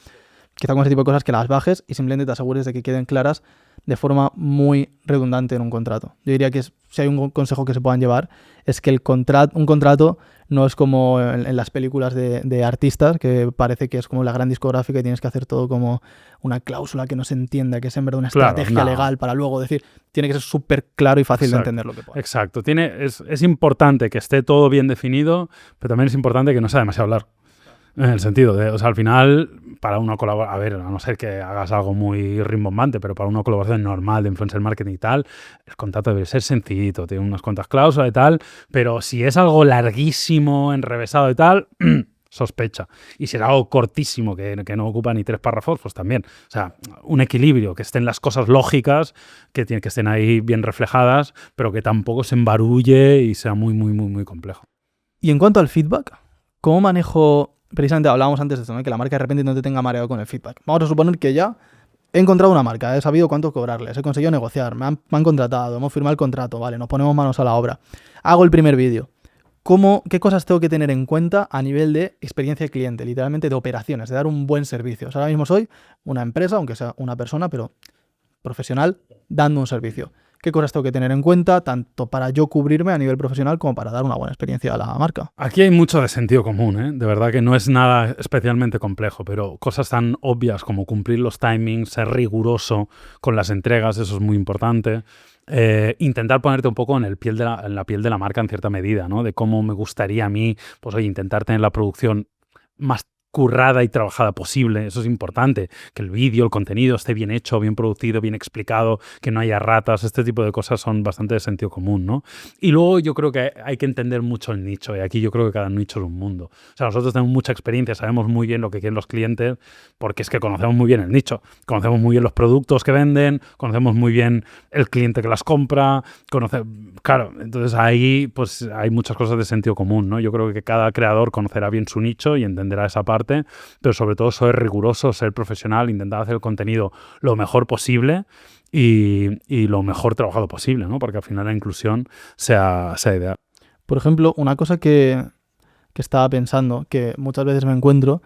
Quizá con ese tipo de cosas que las bajes y simplemente te asegures de que queden claras de forma muy redundante en un contrato. Yo diría que si hay un consejo que se puedan llevar es que un contrato no es como en las películas de artistas, que parece que es como la gran discográfica y tienes que hacer todo como una cláusula que no se entienda, que es en verdad una estrategia legal para luego decir, tiene que ser súper claro y fácil de entender lo que pone. Exacto. Es importante que esté todo bien definido, pero también es importante que no sea demasiado largo. En el sentido de, o sea, al final, para una colaboración, a ver, a no ser que hagas algo muy rimbombante, pero para una colaboración normal de influencer marketing y tal, el contrato debe ser sencillito, tiene unas cuantas cláusulas y tal, pero si es algo larguísimo, enrevesado y tal, sospecha. Y si es algo cortísimo que no ocupa ni 3 párrafos, pues también. O sea, un equilibrio, que estén las cosas lógicas, que estén ahí bien reflejadas, pero que tampoco se embarulle y sea muy, muy, muy, muy complejo. Y en cuanto al feedback, ¿cómo manejo? Precisamente hablábamos antes de esto, ¿no? Que la marca de repente no te tenga mareado con el feedback. Vamos a suponer que ya he encontrado una marca, he sabido cuánto cobrarles, he conseguido negociar, me han contratado, hemos firmado el contrato, vale, nos ponemos manos a la obra. Hago el primer vídeo. ¿Qué cosas tengo que tener en cuenta a nivel de experiencia de cliente, literalmente de operaciones, de dar un buen servicio? O sea, ahora mismo soy una empresa, aunque sea una persona, pero profesional, dando un servicio. ¿Qué cosas tengo que tener en cuenta, tanto para yo cubrirme a nivel profesional como para dar una buena experiencia a la marca? Aquí hay mucho de sentido común, ¿eh? De verdad que no es nada especialmente complejo, pero cosas tan obvias como cumplir los timings, ser riguroso con las entregas, eso es muy importante. Intentar ponerte un poco en la piel de la marca en cierta medida, ¿no? De cómo me gustaría a mí, pues oye, intentar tener la producción más currada y trabajada posible. Eso es importante, que el vídeo, el contenido esté bien hecho, bien producido, bien explicado, que no haya ratas. Este tipo de cosas son bastante de sentido común, ¿no? Y luego yo creo que hay que entender mucho el nicho, y aquí yo creo que cada nicho es un mundo. O sea, nosotros tenemos mucha experiencia, sabemos muy bien lo que quieren los clientes, porque es que conocemos muy bien el nicho, conocemos muy bien los productos que venden, conocemos muy bien el cliente que las compra, claro, entonces ahí pues hay muchas cosas de sentido común, ¿no? Yo creo que cada creador conocerá bien su nicho y entenderá esa parte, pero sobre todo ser riguroso, ser profesional, intentar hacer el contenido lo mejor posible y lo mejor trabajado posible, ¿no? Porque al final la inclusión sea ideal. Por ejemplo, una cosa que estaba pensando, que muchas veces me encuentro,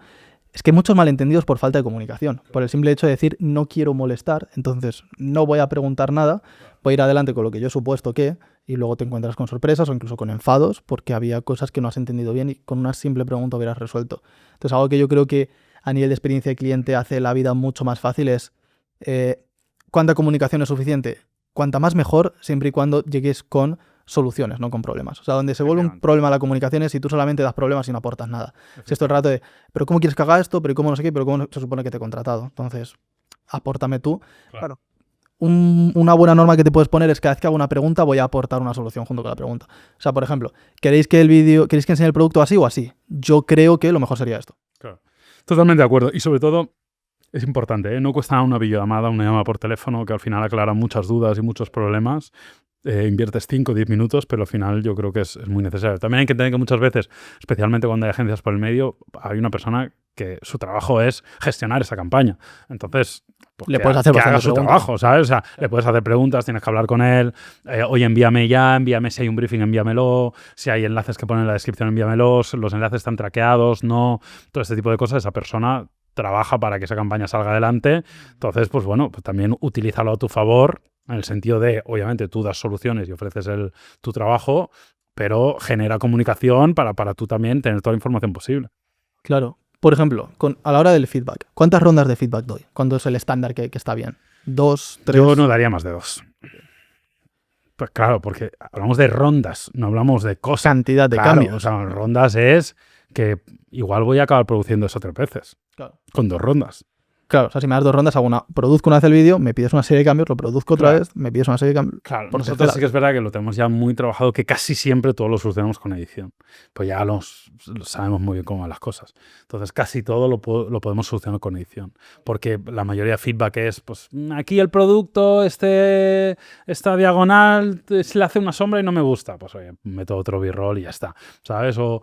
es que hay muchos malentendidos por falta de comunicación. Por el simple hecho de decir, no quiero molestar, entonces no voy a preguntar nada, voy a ir adelante con lo que yo he supuesto que, y luego te encuentras con sorpresas o incluso con enfados, porque había cosas que no has entendido bien y con una simple pregunta hubieras resuelto. Entonces, algo que yo creo que a nivel de experiencia de cliente hace la vida mucho más fácil es ¿cuánta comunicación es suficiente? Cuanta más mejor, siempre y cuando llegues con soluciones, no con problemas. O sea, donde se vuelve un problema la comunicación es si tú solamente das problemas y no aportas nada. Si esto es el rato de, pero ¿cómo quieres que haga esto? Pero ¿cómo no sé qué? Pero ¿cómo se supone que te he contratado? Entonces, apórtame tú. Claro. Una buena norma que te puedes poner es que cada vez que hago una pregunta voy a aportar una solución junto con la pregunta. O sea, por ejemplo, ¿queréis que enseñe el producto así o así? Yo creo que lo mejor sería esto. Claro. Totalmente de acuerdo. Y sobre todo, es importante, ¿eh? No cuesta una videollamada, una llamada por teléfono que al final aclara muchas dudas y muchos problemas. Inviertes 5 o 10 minutos, pero al final yo creo que es muy necesario. También hay que entender que muchas veces, especialmente cuando hay agencias por el medio, hay una persona que su trabajo es gestionar esa campaña. Entonces, pues le puedes hacer haga su preguntas. trabajo, ¿sabes? O sea, le puedes hacer preguntas, tienes que hablar con él. Oye, envíame si hay un briefing, envíamelo. Si hay enlaces que ponen en la descripción, envíamelos. Los enlaces están traqueados, no. Todo este tipo de cosas, esa persona trabaja para que esa campaña salga adelante. Entonces, pues bueno, pues también utilízalo a tu favor, en el sentido de, obviamente, tú das soluciones y ofreces tu trabajo, pero genera comunicación para tú también tener toda la información posible. Claro. Por ejemplo, a la hora del feedback, ¿cuántas rondas de feedback doy? ¿Cuándo es el estándar que está bien? ¿2, 3? Yo no daría más de 2. Pues claro, porque hablamos de rondas, no hablamos de cosas. Cantidad de cambios. O sea, rondas es que igual voy a acabar produciendo eso 3 veces. Claro. Con 2 rondas. Claro, o sea, si me das 2 rondas, produzco una vez el vídeo, me pides una serie de cambios, lo produzco otra vez, me pides una serie de cambios. Claro, nosotros sí que es verdad que lo tenemos ya muy trabajado, que casi siempre todo lo solucionamos con edición. Pues ya lo sabemos muy bien cómo van las cosas. Entonces, casi todo lo podemos solucionar con edición. Porque la mayoría de feedback es, pues, aquí el producto, esta diagonal, se le hace una sombra y no me gusta. Pues, oye, meto otro b-roll y ya está, ¿sabes? O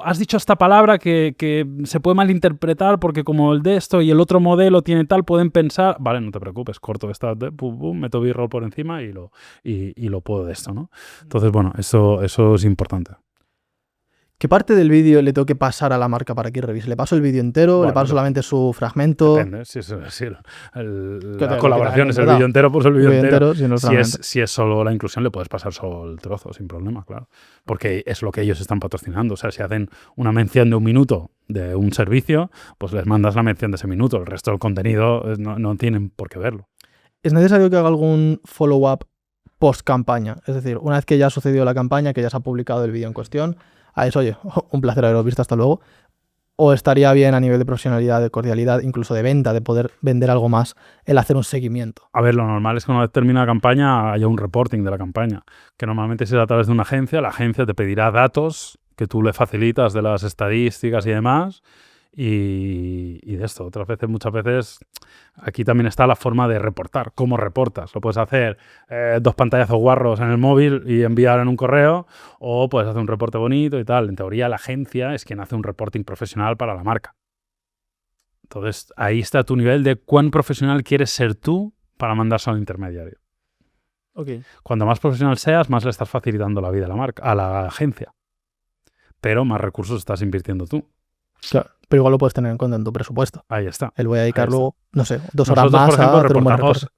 has dicho esta palabra que se puede malinterpretar porque como el de esto y el otro modelo tiene tal, pueden pensar, vale, no te preocupes, corto esta, meto b-roll por encima y lo puedo de esto, ¿no? Entonces, bueno, eso es importante. ¿Qué parte del vídeo le tengo que pasar a la marca para que revise? ¿Le paso el vídeo entero? Bueno, ¿le paso solamente su fragmento? Depende. Si la colaboración es el vídeo entero, pues el vídeo entero. Si es solo la inclusión, le puedes pasar solo el trozo, sin problema, claro. Porque es lo que ellos están patrocinando. O sea, si hacen una mención de 1 minuto de un servicio, pues les mandas la mención de ese minuto. El resto del contenido no tienen por qué verlo. ¿Es necesario que haga algún follow-up post-campaña? Es decir, una vez que ya ha sucedido la campaña, que ya se ha publicado el vídeo en cuestión, a eso, oye, un placer haberos visto, hasta luego. O estaría bien a nivel de profesionalidad, de cordialidad, incluso de venta, de poder vender algo más, el hacer un seguimiento. A ver, lo normal es que una vez termina la campaña haya un reporting de la campaña, que normalmente será a través de una agencia. La agencia te pedirá datos que tú le facilitas de las estadísticas y demás. Y de esto, muchas veces, aquí también está la forma de reportar. ¿Cómo reportas? Lo puedes hacer 2 pantallazos guarros en el móvil y enviar en un correo, o puedes hacer un reporte bonito y tal. En teoría, la agencia es quien hace un reporting profesional para la marca. Entonces, ahí está tu nivel de cuán profesional quieres ser tú para mandarse al intermediario. Okay. Cuanto más profesional seas, más le estás facilitando la vida a la marca, a la agencia. Pero más recursos estás invirtiendo tú. Claro, pero igual lo puedes tener en cuenta en tu presupuesto. Ahí está. Él voy a dedicar luego, no sé, 2 Nosotros, horas más por ejemplo, a hacer un buen reportamos reporte.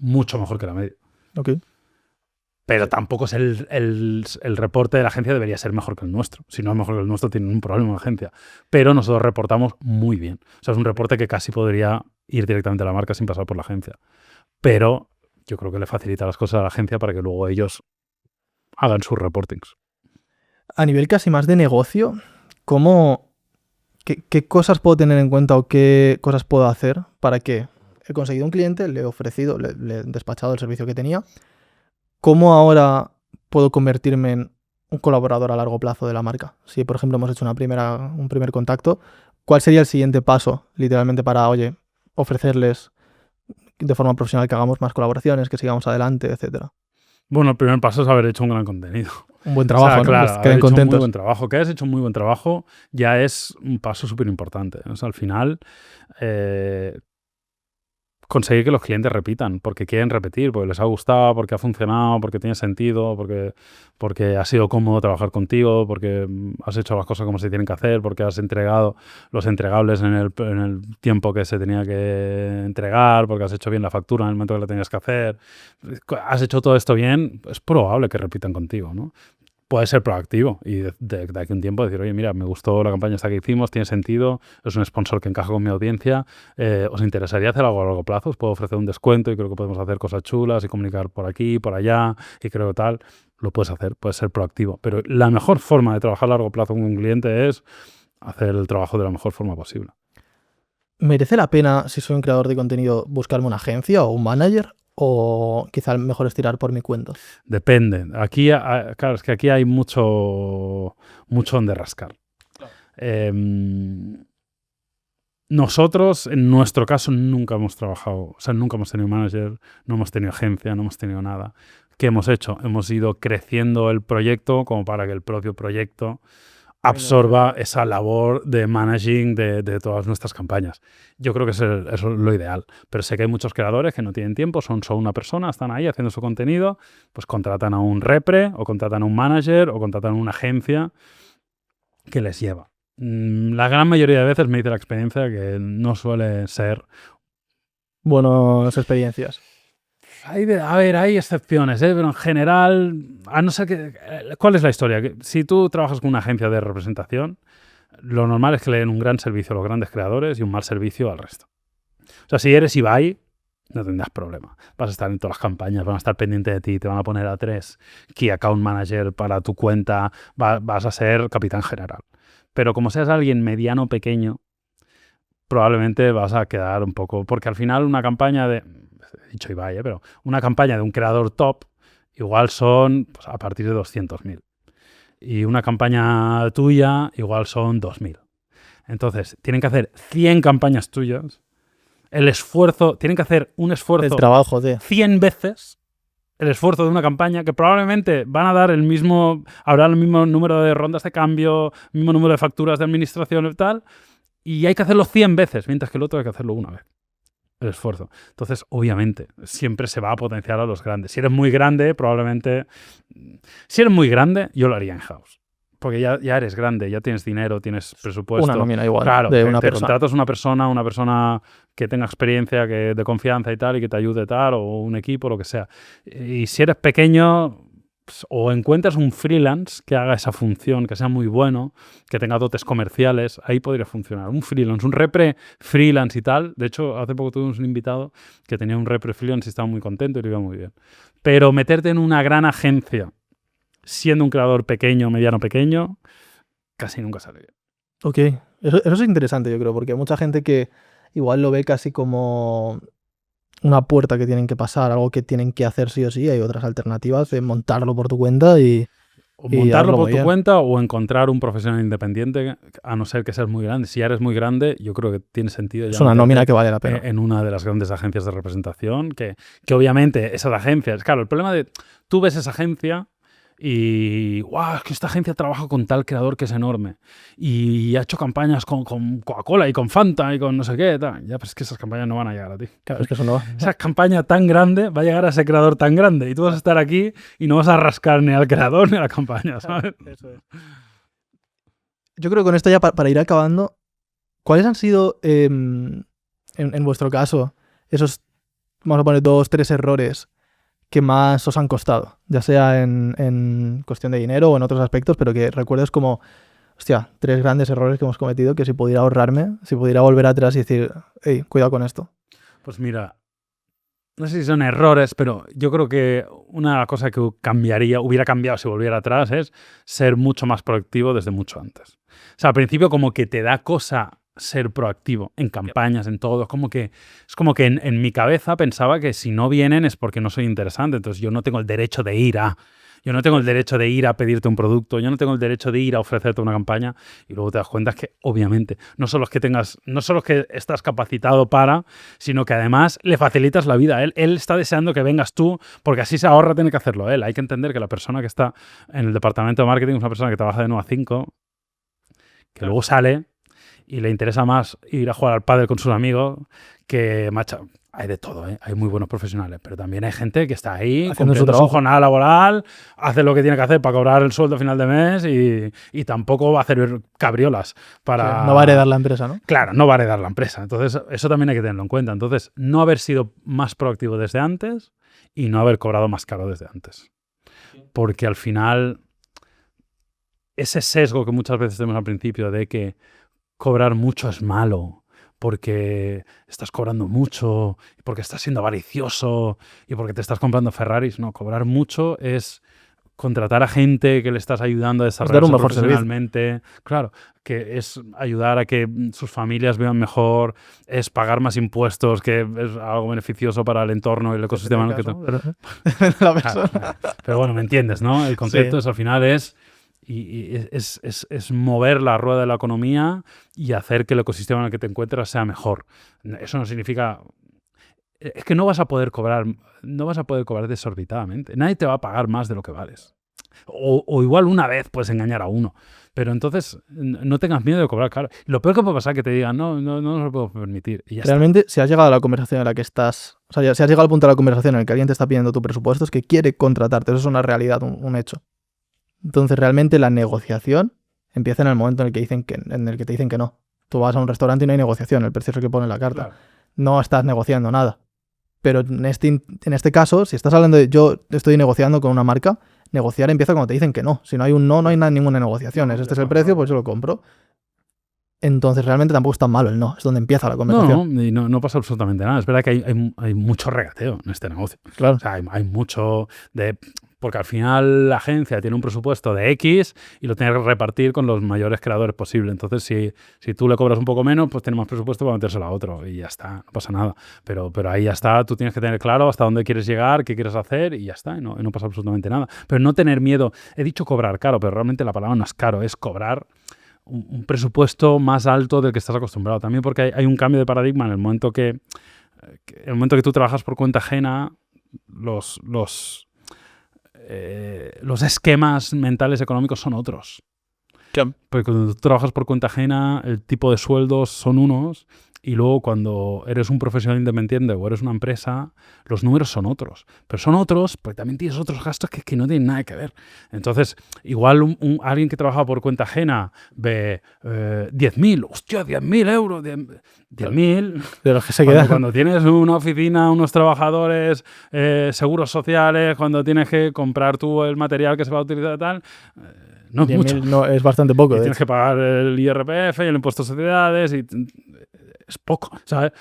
mucho mejor que la media. Ok. Pero tampoco es el reporte de la agencia debería ser mejor que el nuestro. Si no es mejor que el nuestro, tiene un problema la agencia. Pero nosotros reportamos muy bien. O sea, es un reporte que casi podría ir directamente a la marca sin pasar por la agencia. Pero yo creo que le facilita las cosas a la agencia para que luego ellos hagan sus reportings. A nivel casi más de negocio, ¿qué cosas puedo tener en cuenta o qué cosas puedo hacer para que he conseguido un cliente, le he ofrecido, le he despachado el servicio que tenía? ¿Cómo ahora puedo convertirme en un colaborador a largo plazo de la marca? Si, por ejemplo, hemos hecho un primer contacto, ¿cuál sería el siguiente paso, literalmente, para, oye, ofrecerles de forma profesional que hagamos más colaboraciones, que sigamos adelante, etcétera? Bueno, el primer paso es haber hecho un gran contenido. Un buen trabajo, o sea, ¿no? claro, Que haber queden hecho un muy contentos. buen trabajo. Que hayas hecho un muy buen trabajo ya es un paso súper importante. O sea, al final, conseguir que los clientes repitan, porque quieren repetir, porque les ha gustado, porque ha funcionado, porque tiene sentido, porque ha sido cómodo trabajar contigo, porque has hecho las cosas como se tienen que hacer, porque has entregado los entregables en el tiempo que se tenía que entregar, porque has hecho bien la factura en el momento que la tenías que hacer. Has hecho todo esto bien, es probable que repitan contigo, ¿no? Puedes ser proactivo y de aquí a un tiempo decir, oye, mira, me gustó la campaña esta que hicimos, tiene sentido, es un sponsor que encaja con mi audiencia, ¿os interesaría hacer algo a largo plazo? Os puedo ofrecer un descuento y creo que podemos hacer cosas chulas y comunicar por aquí, por allá y creo que tal. Lo puedes hacer, puedes ser proactivo. Pero la mejor forma de trabajar a largo plazo con un cliente es hacer el trabajo de la mejor forma posible. ¿Merece la pena, si soy un creador de contenido, buscarme una agencia o un manager? ¿O quizá mejor es tirar por mi cuenta? Depende. Aquí, claro, es que aquí hay mucho donde rascar. Claro. Nosotros, en nuestro caso, nunca hemos trabajado, o sea, nunca hemos tenido manager, no hemos tenido agencia, no hemos tenido nada. ¿Qué hemos hecho? Hemos ido creciendo el proyecto como para que el propio proyecto absorba esa labor de managing de todas nuestras campañas. Yo creo que eso es lo ideal. Pero sé que hay muchos creadores que no tienen tiempo, son solo una persona, están ahí haciendo su contenido, pues contratan a un repre, o contratan a un manager, o contratan a una agencia que les lleva. La gran mayoría de veces me dice la experiencia que no suele ser... Buenas experiencias. Hay excepciones, pero en general, a no ser que... ¿Cuál es la historia? Que si tú trabajas con una agencia de representación, lo normal es que le den un gran servicio a los grandes creadores y un mal servicio al resto. O sea, si eres Ibai, no tendrás problema. Vas a estar en todas las campañas, van a estar pendientes de ti, te van a poner a 3 Key Account Manager para tu cuenta, vas a ser capitán general. Pero como seas alguien mediano pequeño, probablemente vas a quedar un poco... Porque al final una campaña de... He dicho Ibai, pero una campaña de un creador top igual son pues, a partir de 200.000. Y una campaña tuya igual son 2.000. Entonces, tienen que hacer 100 campañas tuyas. El esfuerzo... Tienen que hacer un esfuerzo... El trabajo de... 100 veces el esfuerzo de una campaña que probablemente van a dar el mismo... Habrá el mismo número de rondas de cambio, el mismo número de facturas de administración y tal. Y hay que hacerlo 100 veces, mientras que el otro hay que hacerlo una vez. El esfuerzo. Entonces, obviamente, siempre se va a potenciar a los grandes. Si eres muy grande, probablemente... Si eres muy grande, yo lo haría in-house. Porque ya eres grande, ya tienes dinero, tienes presupuesto. Una nómina igual, claro, de una te persona. contratas una persona que tenga experiencia, que de confianza y tal, y que te ayude tal, o un equipo, lo que sea. Y si eres pequeño... o encuentras un freelance que haga esa función, que sea muy bueno, que tenga dotes comerciales, ahí podría funcionar. Un freelance, un repre freelance y tal. De hecho, hace poco tuvimos un invitado que tenía un repre freelance y estaba muy contento y le iba muy bien. Pero meterte en una gran agencia, siendo un creador pequeño, mediano pequeño, casi nunca sale bien. Ok, eso es interesante, yo creo, porque hay mucha gente que igual lo ve casi como una puerta que tienen que pasar, algo que tienen que hacer sí o sí. Hay otras alternativas de montarlo por tu cuenta y... O y montarlo hazlo por muy tu bien. cuenta o encontrar un profesional independiente, a no ser que seas muy grande. Si ya eres muy grande, yo creo que tiene sentido Es ya una meterte nómina que vale la pena. en una de las grandes agencias de representación, que obviamente esas agencias, claro, el problema de tú ves esa agencia y, guau, es que esta agencia trabaja con tal creador que es enorme y ha hecho campañas con Coca-Cola y con Fanta y con no sé qué, tal. Ya, pues es que esas campañas no van a llegar a ti. Claro, es que eso no va. Esa campaña tan grande va a llegar a ese creador tan grande y tú vas a estar aquí y no vas a rascar ni al creador ni a la campaña, ¿sabes? Eso es. Yo creo que con esto ya para ir acabando, ¿cuáles han sido, en vuestro caso, esos, vamos a poner 2, 3 errores que más os han costado? Ya sea en cuestión de dinero o en otros aspectos, pero que recuerdes como, hostia, 3 grandes errores que hemos cometido que si pudiera ahorrarme, si pudiera volver atrás y decir, hey, cuidado con esto. Pues mira, no sé si son errores, pero yo creo que una cosa que hubiera cambiado si volviera atrás es ser mucho más proactivo desde mucho antes. O sea, al principio como que te da cosa ser proactivo en campañas, en todo. Es como que en mi cabeza pensaba que si no vienen es porque no soy interesante. Entonces yo no tengo el derecho de ir a... Yo no tengo el derecho de ir a pedirte un producto, yo no tengo el derecho de ir a ofrecerte una campaña y luego te das cuenta que, obviamente, no solo es que estás capacitado para, sino que además le facilitas la vida a él. Él está deseando que vengas tú porque así se ahorra tener que hacerlo él. Hay que entender que la persona que está en el departamento de marketing es una persona que trabaja de 9 a 5, que luego sale y le interesa más ir a jugar al pádel con sus amigos que, macho, hay de todo, ¿eh? Hay muy buenos profesionales, pero también hay gente que está ahí Haciendo su cumpliendo trabajo. su jornada laboral, hace lo que tiene que hacer para cobrar el sueldo a final de mes y tampoco va a hacer cabriolas para... Sí, no va a heredar la empresa, ¿no? Claro, no va a heredar la empresa. Entonces, eso también hay que tenerlo en cuenta. Entonces, no haber sido más proactivo desde antes y no haber cobrado más caro desde antes. Porque al final, ese sesgo que muchas veces tenemos al principio de que cobrar mucho es malo, porque estás cobrando mucho, porque estás siendo avaricioso y porque te estás comprando Ferraris. No, cobrar mucho es contratar a gente que le estás ayudando a dar desarrollarse un mejor servicio. profesionalmente. Claro, que es ayudar a que sus familias vivan mejor, es pagar más impuestos, que es algo beneficioso para el entorno y el ecosistema. ¿no? La persona. Claro. Pero bueno, me entiendes, ¿no? El concepto Sí. es, al final es mover la rueda de la economía y hacer que el ecosistema en el que te encuentras sea mejor. Eso no significa... Es que no vas a poder cobrar desorbitadamente. Nadie te va a pagar más de lo que vales. O igual una vez puedes engañar a uno. Pero entonces no tengas miedo de cobrar caro. Lo peor que puede pasar es que te digan, no nos lo puedo permitir. Y ya Realmente, si has llegado a la conversación en la que estás... O sea, si has llegado al punto de la conversación en el que alguien te está pidiendo tu presupuesto, es que quiere contratarte. Eso es una realidad, un hecho. Entonces, realmente la negociación empieza en el momento en el que te dicen que no. Tú vas a un restaurante y no hay negociación, el precio es el que pone en la carta. Claro. No estás negociando nada. Pero en este caso, si estás hablando de yo estoy negociando con una marca, negociar empieza cuando te dicen que no. Si no hay un no hay ninguna negociación. No, Este es ya el está, precio, claro. pues yo lo compro. Entonces, realmente tampoco es tan malo el no. Es donde empieza la conversación. No, y no pasa absolutamente nada. Es verdad que hay mucho regateo en este negocio. Claro. O sea, hay mucho de... Porque al final la agencia tiene un presupuesto de X y lo tiene que repartir con los mayores creadores posible. Entonces, si tú le cobras un poco menos, pues tiene más presupuesto para metérselo a otro y ya está, no pasa nada. Pero ahí ya está, tú tienes que tener claro hasta dónde quieres llegar, qué quieres hacer y ya está, y no pasa absolutamente nada. Pero no tener miedo. He dicho cobrar caro, pero realmente la palabra no es caro, es cobrar un presupuesto más alto del que estás acostumbrado. También porque hay un cambio de paradigma en el momento que tú trabajas por cuenta ajena, los esquemas mentales económicos son otros. Porque cuando tú trabajas por cuenta ajena, el tipo de sueldos son unos y luego cuando eres un profesional independiente o eres una empresa, los números son otros. Pero son otros porque también tienes otros gastos que no tienen nada que ver. Entonces, igual alguien que trabaja por cuenta ajena ve 10.000, hostia, 10.000 euros, 10.000... De los que se quedan. Cuando tienes una oficina, unos trabajadores, seguros sociales, cuando tienes que comprar tú el material que se va a utilizar y tal, no es mucho. No, es bastante poco. Y De tienes que pagar el IRPF y el impuesto de sociedades y es poco, ¿sabes?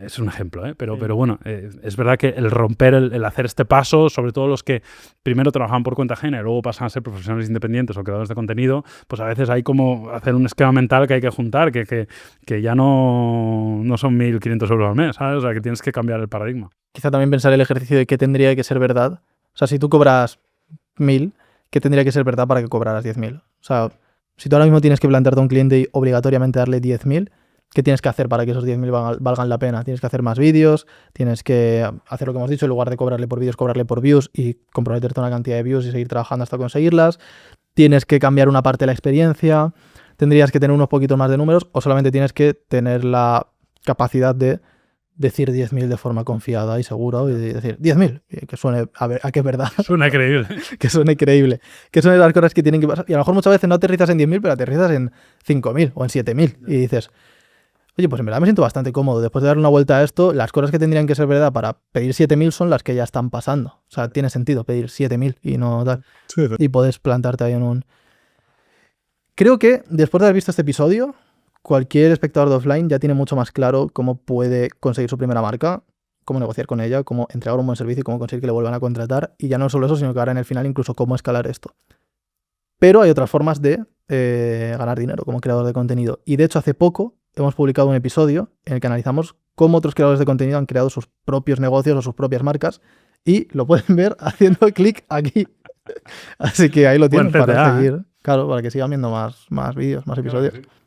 Es un ejemplo, ¿eh? Pero bueno, es verdad que el romper, el hacer este paso, sobre todo los que primero trabajan por cuenta ajena y luego pasan a ser profesionales independientes o creadores de contenido, pues a veces hay como hacer un esquema mental que hay que juntar, que ya no son 1.500 euros al mes, ¿sabes? O sea, que tienes que cambiar el paradigma. Quizá también pensar el ejercicio de qué tendría que ser verdad. O sea, si tú cobras 1.000, ¿qué tendría que ser verdad para que cobraras 10.000? O sea, si tú ahora mismo tienes que plantearte a un cliente y obligatoriamente darle 10.000, ¿qué tienes que hacer para que esos 10.000 valgan la pena? Tienes que hacer más vídeos, tienes que hacer lo que hemos dicho, en lugar de cobrarle por vídeos, cobrarle por views y comprometerte una cantidad de views y seguir trabajando hasta conseguirlas. Tienes que cambiar una parte de la experiencia, tendrías que tener unos poquitos más de números o solamente tienes que tener la capacidad de decir 10.000 de forma confiada y segura y decir 10.000, que suene a que es verdad. Suena creíble. Que suene creíble. Que son las cosas que tienen que pasar. Y a lo mejor muchas veces no aterrizas en 10.000, pero aterrizas en 5.000 o en 7.000 y dices, oye, pues en verdad me siento bastante cómodo. Después de darle una vuelta a esto, las cosas que tendrían que ser verdad para pedir 7.000 son las que ya están pasando. O sea, tiene sentido pedir 7.000 y no tal. Sí. Y puedes plantarte ahí en un... Creo que después de haber visto este episodio, cualquier espectador de offline ya tiene mucho más claro cómo puede conseguir su primera marca, cómo negociar con ella, cómo entregar un buen servicio y cómo conseguir que le vuelvan a contratar. Y ya no solo eso, sino que ahora en el final incluso cómo escalar esto. Pero hay otras formas de ganar dinero como creador de contenido. Y de hecho hace poco hemos publicado un episodio en el que analizamos cómo otros creadores de contenido han creado sus propios negocios o sus propias marcas y lo pueden ver haciendo clic aquí. Así que ahí lo tienen Buen para CTA, seguir. Claro, para que sigan viendo más vídeos, más episodios. Claro que sí.